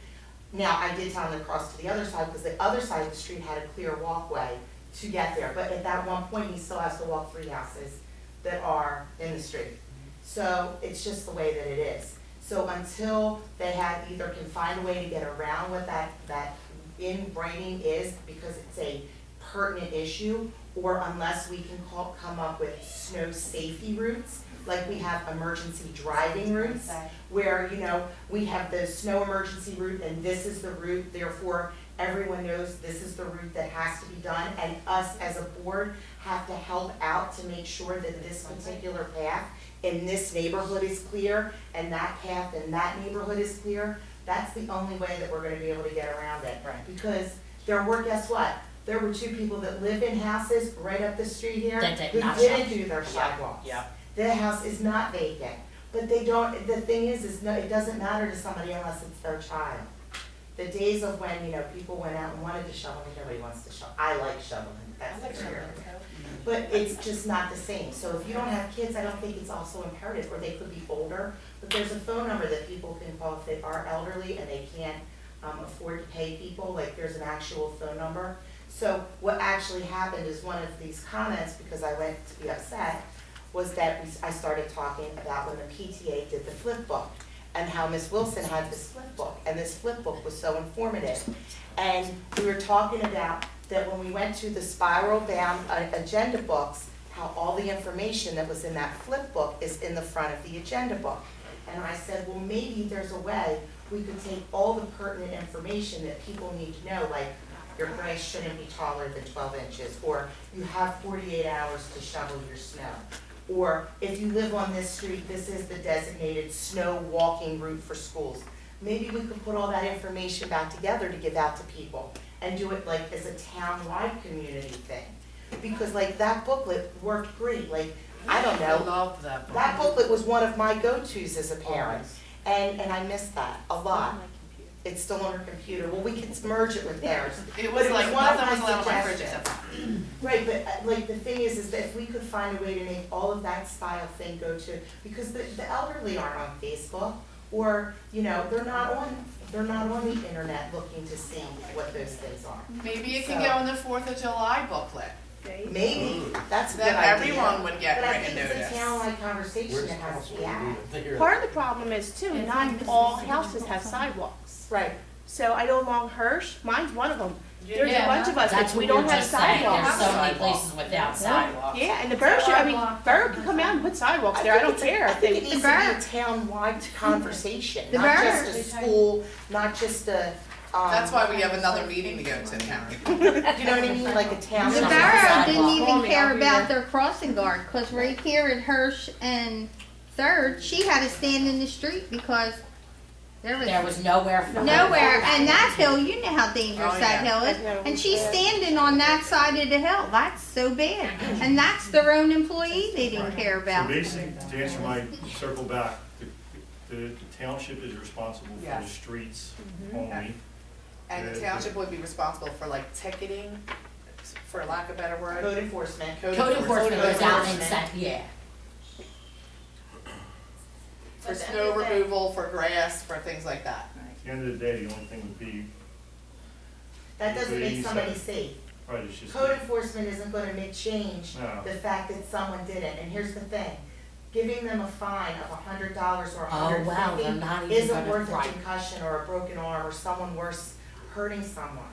Now, I did tell him to cross to the other side, because the other side of the street had a clear walkway to get there. But at that one point, he still has to walk 3 houses that are in the street. So it's just the way that it is. So until they either can find a way to get around what that in writing is, because it's a pertinent issue, or unless we can come up with snow safety routes, like we have emergency driving routes, where, we have the snow emergency route and this is the route, therefore everyone knows this is the route that has to be done, and us as a board have to help out to make sure that this particular path in this neighborhood is clear, and that path in that neighborhood is clear. That's the only way that we're gonna be able to get around it. Right. Because guess what? There were 2 people that live in houses right up the street here That did who not didn't shovel. do their sidewalks. Yep. The house is not vacant, but they don't, the thing is no, it doesn't matter to somebody unless it's their child. The days of when, people went out and wanted to shovel, and nobody wants to shovel. I like shoveling, that's for sure. But it's just not the same. So if you don't have kids, I don't think it's also imperative, or they could be older. But there's a phone number that people can call if they are elderly and they can't afford to pay people, like there's an actual phone number. So what actually happened is one of these comments, because I went to be upset, was that I started talking about when the PTA did the flip book and how Ms. Wilson had this flip book, and this flip book was so informative. And we were talking about that when we went to the spiral bound agenda books, how all the information that was in that flip book is in the front of the agenda book. And I said, well, maybe there's a way we could take all the pertinent information that people need to know, like your grass shouldn't be taller than 12 inches, or you have 48 hours to shovel your snow. Or if you live on this street, this is the designated snow walking route for schools. Maybe we could put all that information back together to give out to people and do it like as a town-wide community thing. Because like that booklet worked great, like, I don't I know, love that book. that booklet was one of my go-tos as a parent. And I missed that a lot. It's still on her computer, well, we can merge it with theirs. It But was like, one of nothing was my allowed on my fridge suggestions. except Right, but like the thing is that if we could find a way to make all of that style thing go to, because the elderly aren't on Facebook Or, you know, they're not on the internet looking to see what those things are. Maybe it can So- go in the 4th of July booklet. Maybe, that's a good Then idea. everyone would get But I written think it's notice. a town-wide conversation Where's that has to be council? had. Part of the problem is too, not all houses have sidewalks. Right. So I know along Hirsch, mine's one of them. There's a Yeah, bunch of us That's that we what we don't were have just saying, sidewalks. there's so many Sidewalk. places without sidewalks. Yeah, and the borough should, I mean, borough can come out and put sidewalks there, I don't care I if they. think it needs to be a town-wide conversation, The not borough- just a school, not just a, That's why we have another meeting to go to, Karen. you know what I mean, like a town. The Some borough sidewalk. didn't even Call me, care I'll be about there. their crossing guard, cause right here at Hirsch and Third, she had to stand in the street because there There was nowhere for her. nowhere, and that hill, you know how dangerous Oh, that yeah. hill is, and she's standing on that side of the hill, that's so bad, and that's their own employee they didn't care So about. basically, to answer my, circle back, the township is responsible for the Yes. streets Mm-hmm. only. And the township would be responsible for like ticketing, for lack of a better word. Code enforcement. Code enforcement goes out and set, yeah. For snow removal, for grass, for things like that. At the end of the day, the only thing would be, That doesn't make somebody safe. right, it's just. Code enforcement isn't gonna make change No. the fact that someone did it, and here's the thing. Giving them a fine of $100 or Oh, wow, they're $150 not even isn't gonna- worth a right. concussion or a broken arm or someone worse hurting someone.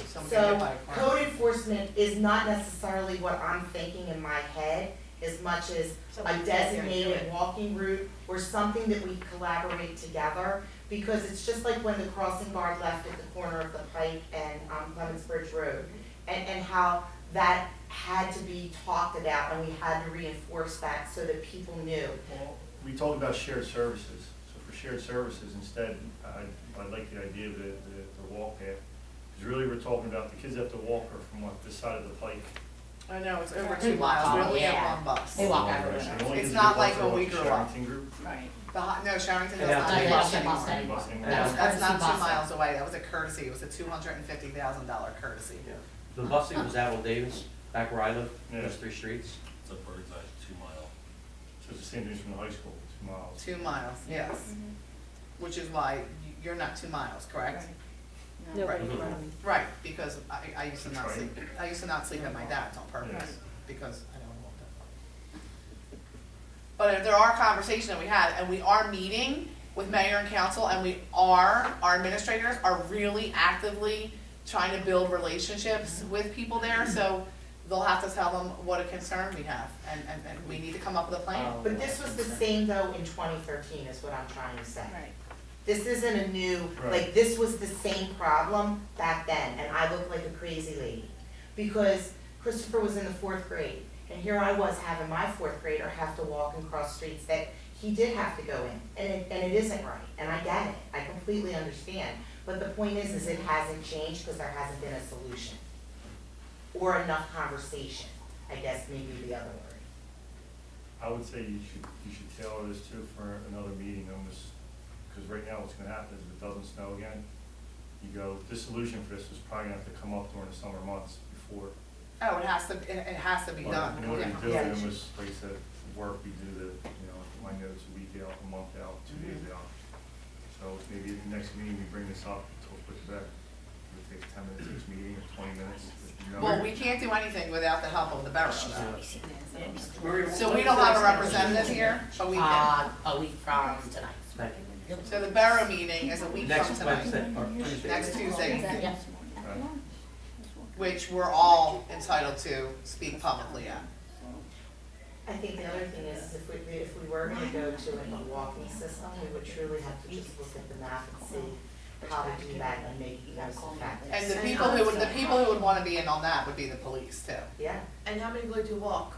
Someone can get So, by a car. code enforcement is not necessarily what I'm thinking in my head, as much as a designated walking route or something that we collaborate together. Because it's just like when the crossing guard left at the corner of the Pike and Clemens Bridge Road, and how that had to be talked about, and we had to reinforce that so that people knew. Well, we talked about shared services, so for shared services, instead, I like the idea of the walk path. Because really, we're talking about the kids have to walk or from what, this side of the Pike. I know, it's over They 2 walk miles, we all- only yeah. have one bus. They walk So everywhere. the only It's individual not like buses are when we the grew up. Sherrington group. Right. No, Sherrington does Yeah. not No, do they bus don't do bus anymore. anymore. Bus anymore. That's Courtesy not 2 bus. miles away, that was a courtesy, it was a $250,000 courtesy. Yeah. The busing was out on Davis, back where I live, Yeah. those 3 streets. It's a bird's eye, 2 mile. So it's the same thing from the high school, 2 miles. 2 miles, yes. Which is why you're not 2 miles, correct? Nobody Right. running. Right, because I used to not Right. sleep, I used to not sleep at my dad's on purpose, Yes. because I don't walk that far. But if there are conversations that we had, and we are meeting with mayor and council, and our administrators are really actively trying to build relationships with people there, so they'll have to tell them what a concern we have, and we need to come up with a plan. But this was the same though in 2013 is what I'm trying to say. Right. This isn't a new, Right. like, this was the same problem back then, and I looked like a crazy lady. Because Christopher was in the 4th grade, and here I was having my 4th grader have to walk and cross streets that he did have to go in, and it isn't right, and I get it, I completely understand. But the point is it hasn't changed because there hasn't been a solution. Or enough conversation, I guess maybe the other word. I would say you should tailor this too for another meeting on this, because right now what's gonna happen is if it doesn't snow again, you go, this solution for this is probably gonna have to come up during the summer months before. Oh, it has to be done. In order to do Yeah. it, it was, like I said, work, we do my notes a week out, a month out, 2 days out. So maybe at the next meeting, we bring this up until we put it back. It takes 10 minutes each meeting, or 20 minutes. you know. Well, we can't do anything without the help of the borough, though. Maria, So we don't have a representative here, a week A week from tonight. Thank you. So the borough meeting is a week Next from tonight, Wednesday, or Tuesday. next Tuesday, Yeah. Right. which we're all entitled to speak publicly at. I think the other thing is if we were gonna go to a walking system, we would truly have to just look at the map and see how to do that and make it most effective. And the people who would wanna be in on that would be the police too. Yeah, And how many would do walk?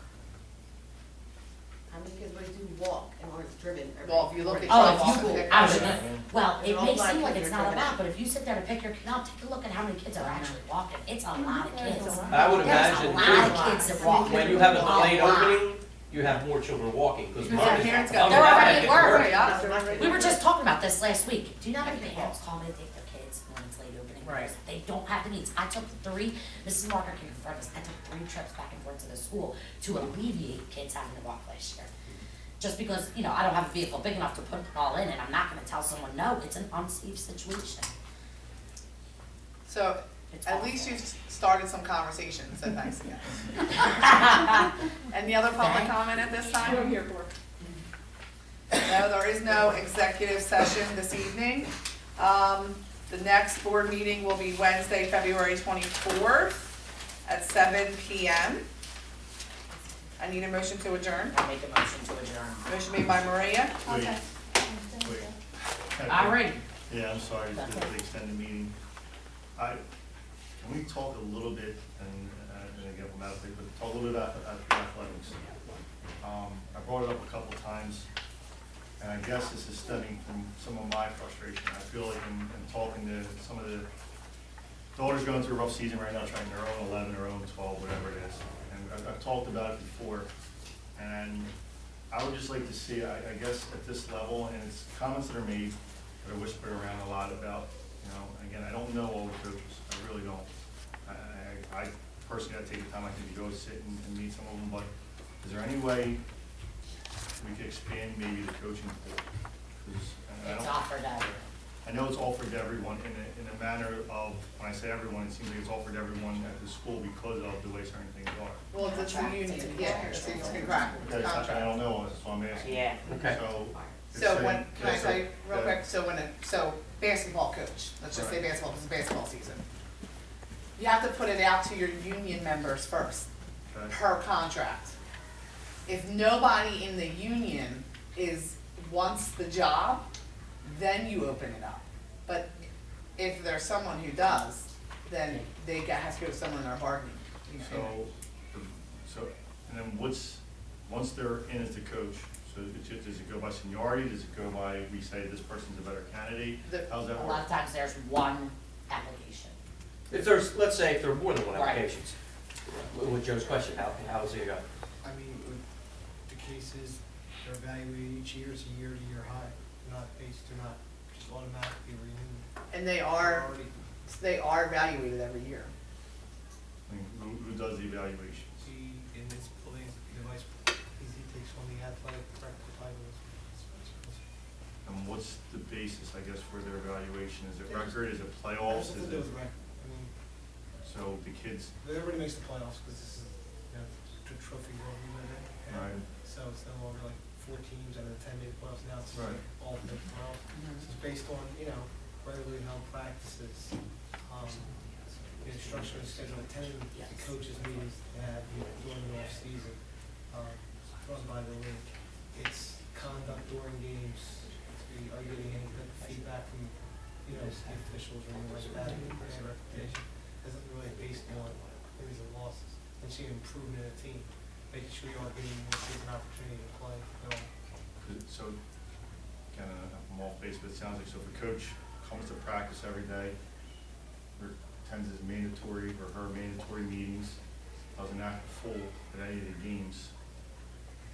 How many kids would do walk and aren't driven? Well, if you look at Oh, Drop if Off you, and Pick I Up, was gonna, well, They're it all may black seem like kids it's are not a driven. lot, but if you sit there to pick your kid up, take a look at how many kids are actually walking, it's a lot of kids. I would imagine There's a lot too, of kids that walk. when you have a delayed lot. opening, you have more children walking, because Yeah, mine is. parents got- They're already at work. Yeah. We were just talking about this last week. Do you know how many parents call me to take their kids when it's late opening? Right. They don't have the means. I took 3, Mrs. Marker can confirm this, I took 3 trips back and forth to the school to alleviate kids having to walk last year. just because, you know, I don't have a vehicle big enough to put it all in, and I'm not gonna tell someone, no, it's an unsafe situation. So, It's at awful. least you've started some conversations, so thanks again. Any other public comment at this That's what I'm time? here for. No, there is no executive session this evening. The next board meeting will be Wednesday, February 24th at 7 PM. I need a motion to adjourn. I make a motion to adjourn. Motion made by Maria, Wait, Okay. wait. All right. Yeah, I'm sorry to extend the meeting. Can we talk a little bit, and again, I'm out of but talk a little bit about athletics? I brought it up a couple times, and I guess this is stemming from some of my frustration. I feel like in talking to some of the daughters going through a rough season right now, trying their own 11 or own 12, whatever it is. And I've talked about it before, and I would just like to see, I guess at this level, and it's comments that are made, that are whispered around a lot about, you know, again, I don't know all the coaches, I really don't. I personally, I take the time I can to go sit and meet some of them, but is there any way we could expand maybe the coaching pool? 'Cause I It's don't- offered out. I know it's offered to everyone in a manner of, when I say everyone, it seems like it's offered to everyone at the school because of the way certain things are. well, it's a union, yeah, it's a contract. Okay, so I don't know, that's why I'm asking. Yeah. Okay. So. So it's when, saying- can I tell you real yeah. quick, so basketball coach, let's just say Right. basketball, because it's basketball season. You have to put it out to your union members first, Okay. per contract. If nobody in the union wants the job, then you open it up. But if there's someone who does, then they have to go to someone in our bargaining. unit. So, and then once they're in as the coach, so does it go by seniority, does it go by, we say this person's a better candidate? The- How's that A lot work? of times there's one application. If there's, let's say if there are more than one Right. applications, with Joe's question, how is it going? I mean, with the cases, they're evaluated each year, it's a year-to-year high, they're not just automatically renewed. And they They're are already- evaluated every year. I mean, who does the evaluations? In this building, the vice, he takes on the athletic director title. And what's the basis, I guess, for their evaluation? Is it There's- record, is it playoffs, Nothing to is do it, with record. I mean, so the kids, everybody makes the playoffs because this is, you know, the trophy world we live in. and Right. So it's no longer like 4 teams out of the 10 made the playoffs, now it's Right. all the playoffs. So it's based on, you know, regularly held practices, the instruction and schedule, attending the coaches' meetings they have during the off-season, run by the league. It's conduct during games. Are you getting any good feedback from, you know, the officials or anything like that? Their reputation isn't really based on wins and losses. And seeing improvement in a team, making sure you are giving more kids an opportunity to play. so, again, I'm off base, but it sounds like, so if a coach comes to practice every day, or attends his mandatory or her mandatory meetings, doesn't act full at any of the games,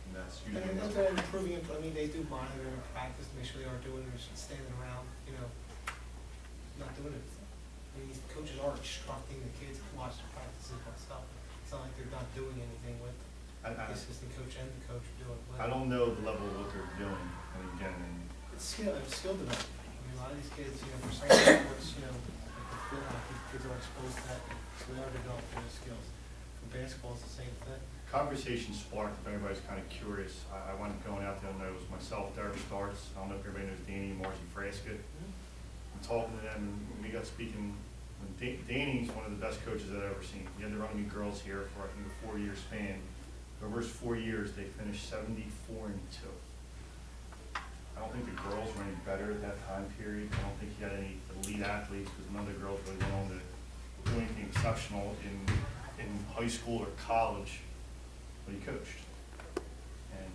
and that's And usually. then they're improving it, I mean, they do monitor and practice, make sure they aren't doing it, standing around, you know, not doing it. I mean, these coaches are instructing the kids to watch the practices myself. It's not like they're not doing anything with the assistant coach and the coach are doing. I don't know the level of what they're doing, and again, and It's skill development. I mean, a lot of these kids, you know, for some sports, you know, like the field hockey, kids are exposed to that, so they are developing their skills. For basketball, it's the same thing. conversation sparked, if anybody's kind of curious. I went going out the other night, it was myself, Derek Starts, I don't know if everybody knows Danny and Marcy Frascott. I'm talking to them, and we got speaking, Danny's one of the best coaches I've ever seen. He had the Runnemede girls here for, I think, a 4-year span. Over his 4 years, they finished 74-2. I don't think the girls were any better at that time period. I don't think he had any elite athletes, because none of the girls really went on to do anything exceptional in high school or college, but he coached. And,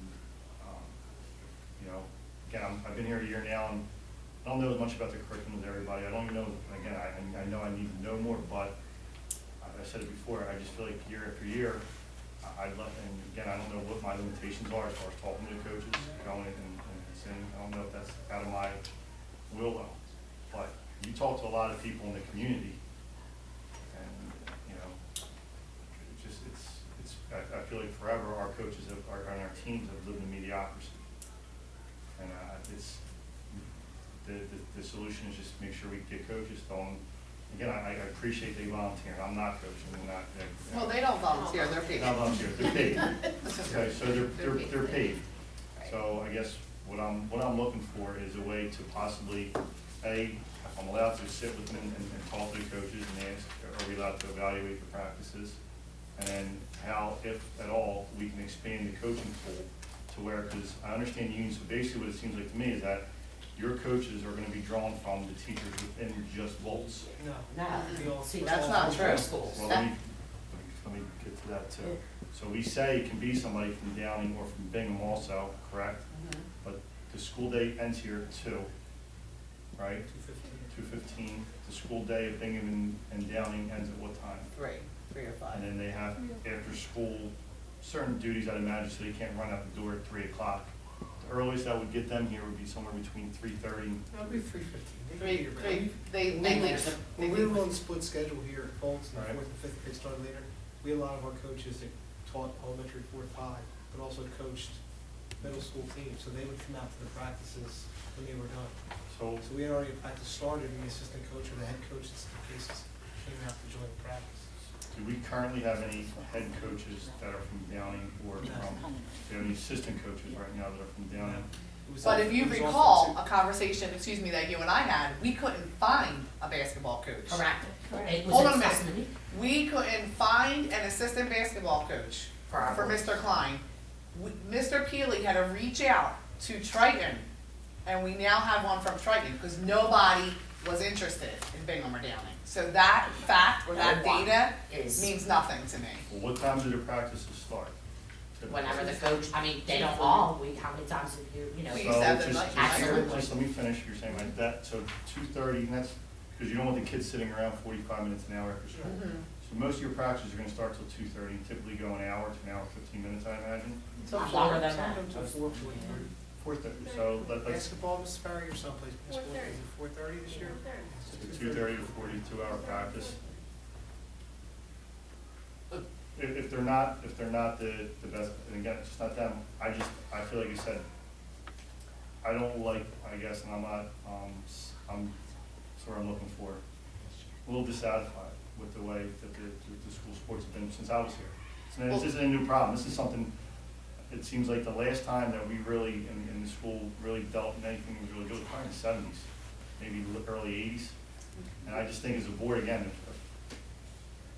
you know, again, I've been here a year now, and I don't know as much about the curriculum as everybody. I don't even know, again, I know I need to know more, but I said it before, I just feel like year after year, and again, I don't know what my limitations are as far as talking to the coaches, going and saying, I don't know if that's out of my will, but you talk to a lot of people in the community, and, you know, I feel like forever our coaches and our teams have lived in mediocrity. the solution is just make sure we get coaches, don't, again, I appreciate they volunteer, I'm not coaching, I'm not, Well, they don't volunteer, they're paid. not volunteer, they're paid. Okay, so they're paid. So I guess what I'm looking for is a way to possibly, if I'm allowed to sit with them and talk to the coaches and ask, are we allowed to evaluate the practices? And then how, if at all, we can expand the coaching pool to where, because I understand unions, so basically what it seems like to me is that your coaches are gonna be drawn from the teachers within just Volts. No. No, We all- see, That's all not three true. schools. Well, let me get to that too. So we say it can be somebody from Downing or from Bingham also, correct? But the school day ends here at 2, right? 2:15. The school day at Bingham and Downing ends at what time? 3 or 5. And then they have after school, certain duties I'd imagine, so they can't run out the door at 3 o'clock. The earliest I would get them here would be somewhere between 3:30. It'll be 3:15. They When leave. When we were on split schedule here at Bolts, and the Right. 4th and 5th grade started later, we had a lot of our coaches that taught elementary 4 to 5, but also coached middle school teams, so they would come out to the practices when they were done. So So we had already a practice started, and the assistant coach or the head coach in some cases came out to join the practice. do we currently have any head coaches that are from Downing or from, do we have any assistant coaches right now that are from Downing? It was But off- if you it was off recall the a conversation, that you and I had, we couldn't find a basketball coach. Correct. It Hold was on a discussed in the minute. meeting. We couldn't find an assistant basketball coach For our for boys. Mr. Klein. Mr. Peely had to reach out to Triton, and we now have one from Triton, because nobody was interested in Bingham or Downing. So that fact or that No one data is- means nothing to me. Well, what time do the practices start? Whenever the coach, I mean, they don't all, how many times have you, We So used to have them just- like- Absolutely. Just let me finish, you're saying like that, so 2:30, and that's, because you don't want the kids sitting around 45 minutes an hour after school. So most of your practices are gonna start till 2:30, and typically go an hour to an hour 15 minutes, I imagine. Not longer than that. Some of them till 4:30. 4:30, so let's, Basketball, Ms. Sparrow, or someplace, is it 4:30 this year? 2:30 to 42-hour practice. If they're not the best, and again, it's just not them, I feel like you said, I don't like, I guess, and I'm not, that's what I'm looking for. A little dissatisfied with the way that the school sports have been since I was here. So this isn't a new problem, this is something, it seems like the last time that we really, in the school, really dealt in anything was really good was probably in the 70s, maybe early 80s. And I just think as a board, again, if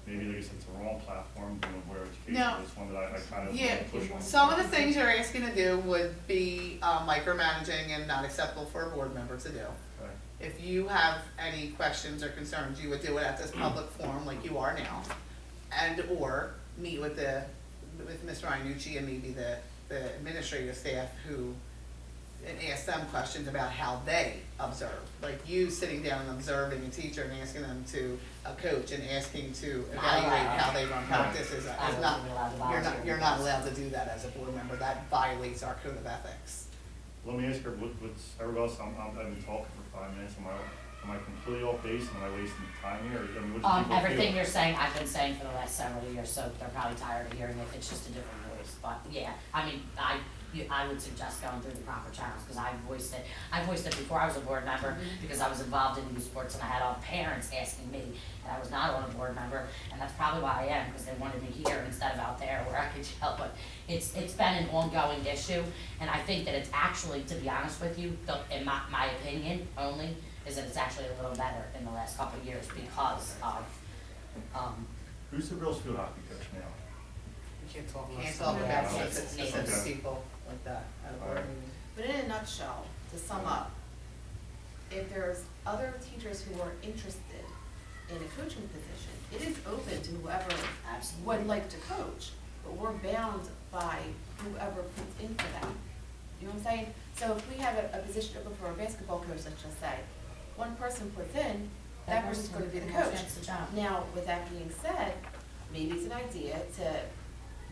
maybe like I said, it's the wrong platform, doing board of education, No. but it's one that I kind of Yeah, want to push on. some of the things you're asking to do would be micromanaging and not acceptable for a board member to do. Okay. If you have any questions or concerns, you would do it at this public forum like you are now. And/or meet with Mr. Ianucci and maybe the administrative staff and ask them questions about how they observe. Like you sitting down and observing a teacher and asking them a coach and asking to evaluate how they run practices is I not, wasn't allowed to volunteer. you're not allowed to do that as a board member. That violates our code of ethics. Let me ask her, what's, everybody else, I've been talking for 5 minutes, am I completely off base, am I wasting time here, or, I mean, what do people feel? Everything you're saying, I've been saying for the last several years, so they're probably tired of hearing it, it's just a different voice, but yeah, I mean, I would suggest going through the proper channels, because I voiced it before I was a board member, because I was involved in youth sports, and I had all parents asking me, and I was not on a board member, and that's probably why I am, because they wanted me here instead of out there where I could yell, but it's been an ongoing issue, and I think that it's actually, to be honest with you, in my opinion only, is that it's actually a little better in the last couple of years because of, Who's the Reals field hockey coach now? We can't talk about. Can't talk about specific Okay. people like that at a board Alright. meeting. But in a nutshell, to sum up, if there's other teachers who are interested in a coaching position, it is open to whoever absolutely. would like to coach, but we're bound by whoever puts in for that. You know what I'm saying? So if we have a position open for a basketball coach, let's just say, one person puts in, that person's gonna be the coach. That's the job. Now, with that being said, maybe it's an idea to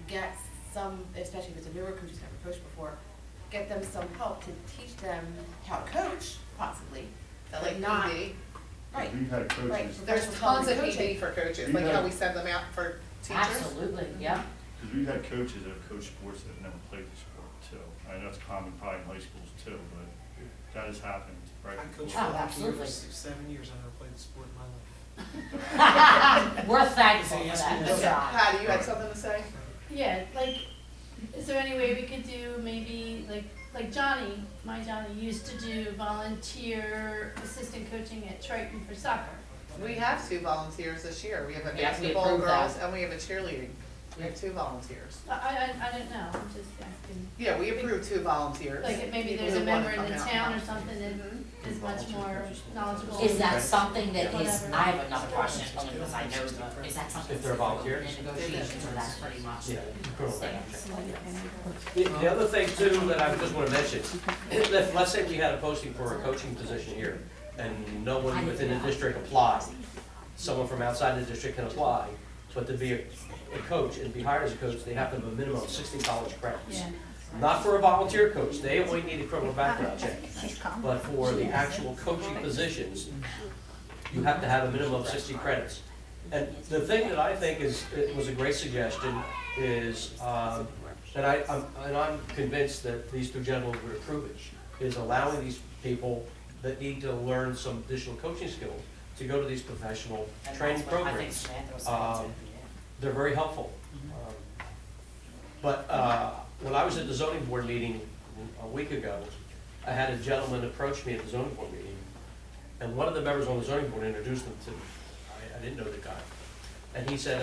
get some, especially if it's a newer coach who's never coached before, get them some help to teach them how to coach, possibly. That but like not- PD. Right, We've had coaches. right. There's professional tons of coaching. PD for coaches, We like how have- we send them out for teachers. Absolutely, yeah. Because we've had coaches that have coached sports that have never played the sport too. I know it's common probably in high schools too, but that has happened, right? I coached Oh, football for absolutely. 7 years. I never played the sport in my life. We're thankful for Yes, that. yes. Good job. Patty, you had something to say? Yeah, like, is there any way we could do maybe, like Johnny, my Johnny used to do volunteer assistant coaching at Triton for soccer. We have 2 volunteers this year. We have a Yeah, we basketball approved girls that. and we have a cheerleading. We have 2 volunteers. I didn't know, I'm just asking. Yeah, we approved 2 volunteers. Like, if maybe People there's a who wanna member in the come out. town or something that is much more knowledgeable. Is that something that is, Whatever. I have another question, only because I know the, is that something If they're volunteers? in negotiations, or that's pretty much Yeah, criminal background stands? check. The other thing too that I just want to mention, let's say we had a posting for a coaching position here, and no one within the district applied. Someone from outside the district can apply, but to be a coach and be hired as a coach, they have to have a minimum of 60 college credits. Yeah. Not for a volunteer coach, they only need a criminal background check. But for the actual coaching positions, you have to have a minimum of 60 credits. And the thing that I think it was a great suggestion is, that I'm convinced that these 2 gentlemen would approve it, is allowing these people that need to learn some additional coaching skills to go to these professional And training that's what I think programs. Samantha was saying too. They're very helpful. But when I was at the zoning board meeting a week ago, I had a gentleman approach me at the zoning board meeting, and one of the members on the zoning board introduced him to me. I didn't know the guy. And he said,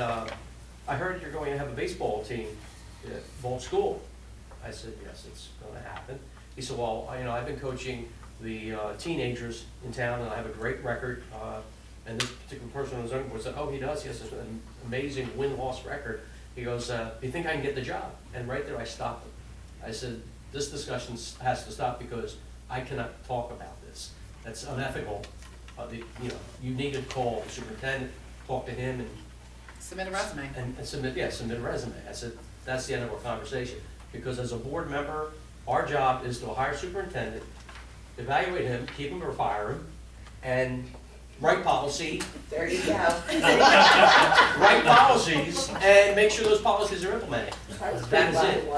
I heard you're going to have a baseball team at Bolt School. I said, yes, it's going to happen. He said, well, I've been coaching the teenagers in town, and I have a great record. And this particular person on the zoning board said, oh, he does, he has an amazing win-loss record. He goes, do you think I can get the job? And right there I stopped him. I said, this discussion has to stop because I cannot talk about this. That's unethical. You need to call the superintendent, talk to him, and Submit a resume. submit a resume. I said, that's the end of our conversation. Because as a board member, our job is to hire a superintendent, evaluate him, keep him or fire him, and write policy, There you go. write policies, and make sure those policies are implemented. That is it.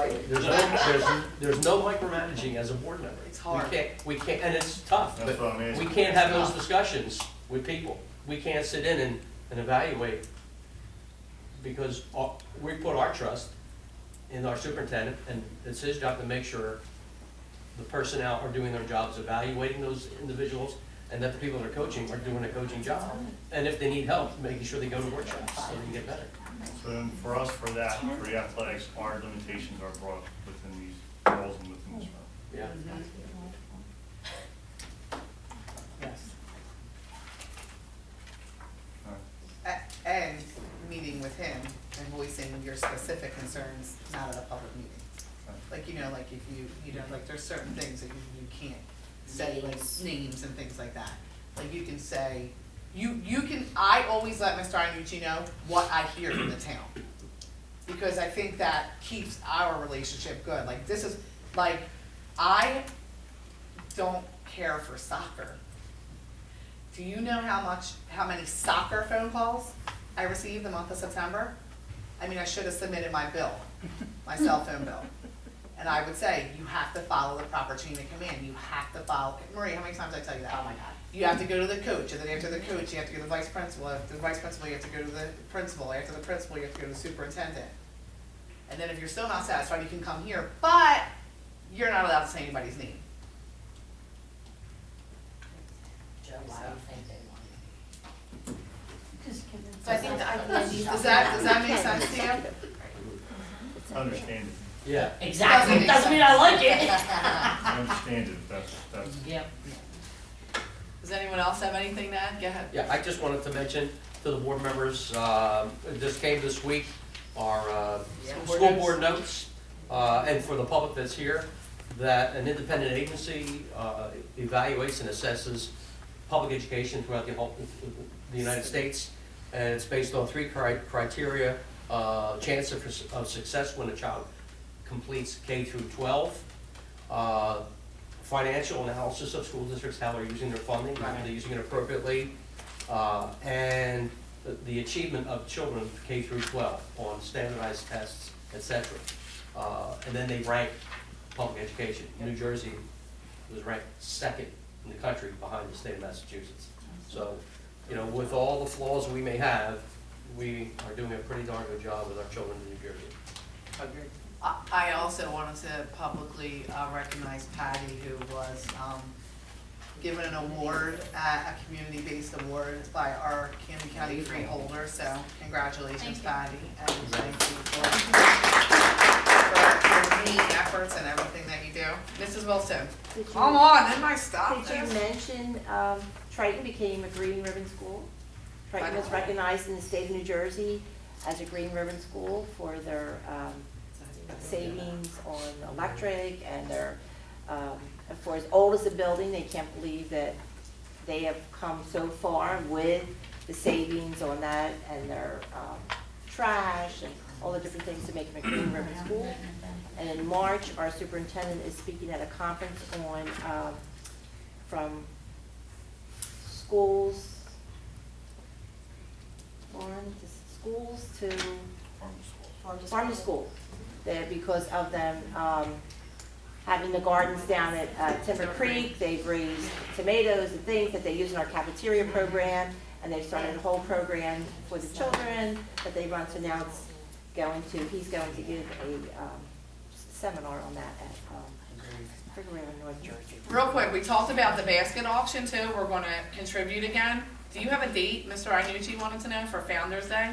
There's no micromanaging as a board member. It's hard. We can't, and it's tough, That's what I'm but asking. we can't have those discussions with people. We can't sit in and evaluate, because we put our trust in our superintendent, and it's his job to make sure the personnel are doing their jobs, evaluating those individuals, and that the people that are coaching are doing a coaching job. And if they need help, making sure they go to workshops so they can get better. So then for us, for that, for the athletics, our limitations are brought within these roles and within this firm. Yeah. Yes. All right. And meeting with him and voicing your specific concerns, not at a public meeting. Like, like if like there's certain things that you can't say, like names and things like that. Like you can say, I always let Mr. Iannucci know what I hear from the town. Because I think that keeps our relationship good. Like this is, like, I don't care for soccer. Do you know how many soccer phone calls I received the month of September? I mean, I should have submitted my bill, my cell phone bill. And I would say, you have to follow the proper chain of command. You have to follow, Marie, how many times did I tell you that? Oh my God. You have to go to the coach, and then after the coach, you have to go to the vice principal. After the vice principal, you have to go to the principal. After the principal, you have to go to the superintendent. And then if you're still not satisfied, you can come here, but you're not allowed to say anybody's name. Joe, why do you think they want it? So I think that Does that make sense to you? Understand it. Yeah. Exactly, doesn't mean I like it. I understand it, that's. Yep. Does anyone else have anything to add? Go ahead. Yeah, I just wanted to mention to the board members, this came this week, our school board notes, and for the public that's here, that an independent agency evaluates and assesses public education throughout the United States. And it's based on 3 criteria: chance of success when a child completes K through 12, financial analysis of school districts, how they're using their funding, are they using it appropriately, and the achievement of children K through 12 on standardized tests, etc. And then they rank public education. New Jersey It was ranked second in the country behind the state of Massachusetts. So, you know, with all the flaws we may have, we are doing a pretty darn good job with our children in New Jersey. I also wanted to publicly recognize Patty, who was given an award, a community-based award by our Camden County Freeholder, so congratulations, Thank you. Patty, and thank you for your many efforts and everything that you do. Mrs. Wilson, Did you- come on, then my stop Did you this. mention, Triton became a Green Ribbon School? Triton was I- recognized in the state of New Jersey as a Green Ribbon School for their, savings on electric and their, for as old as the building, they can't believe that they have come so far with the savings on that and their, trash and all the different things to make them a Green Ribbon School. And in March, our superintendent is speaking at a conference on, from schools, farm to school. That because of them, having the gardens down at Timber Creek, they've raised tomatoes and things that they use in our cafeteria program, and they've started a whole program for the children that they run. So now it's he's going to give a seminar on that at Figueroa, North Jersey. Real quick, we talked about the basket auction too, we're gonna contribute again. Do you have a date, Mr. Iannucci wanted to know, for Founder's Day?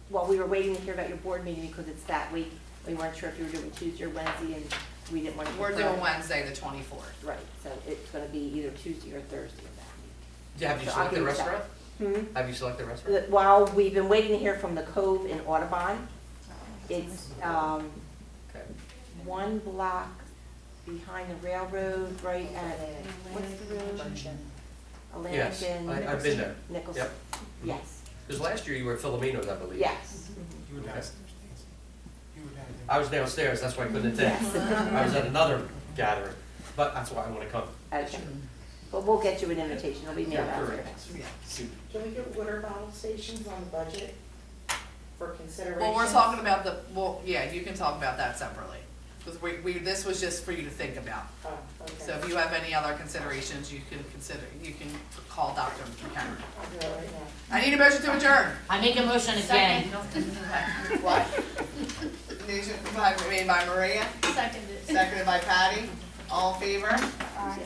Well, we were waiting to hear about your board meeting because it's that week. We weren't sure if you were doing Tuesday or Wednesday, and we didn't want to We're confirm. doing Wednesday, the 24th. Right, so it's gonna be either Tuesday or Thursday of that week. Have you So I'll selected a give you restaurant? that. Have you selected a restaurant? Well, we've been waiting to hear from the Cove in Audubon. It's, Okay. one block behind the railroad, right at, what's the road? Yes, Atlantic and I've been there. Nicholson. Yep. Yes, Because last year you were at Philomeno's, I believe. yes. You were Okay. downstairs, Nancy. You were down there. I was downstairs, that's why I couldn't attend. Yes. I was at another gathering, but that's why I want to come. Okay, but we'll get you an invitation, it'll be mailed out to your house. Can we get water bottle stations on the budget for consideration? Well, we're talking about yeah, you can talk about that separately. Because this was just for you to think about. Oh, okay. So if you have any other considerations, you can call Dr. McHenry. I'll do it right now. I need a motion to adjourn. I make a motion again. What? Motion made by Maria, Seconded. seconded by Patty. All in favor? Aye.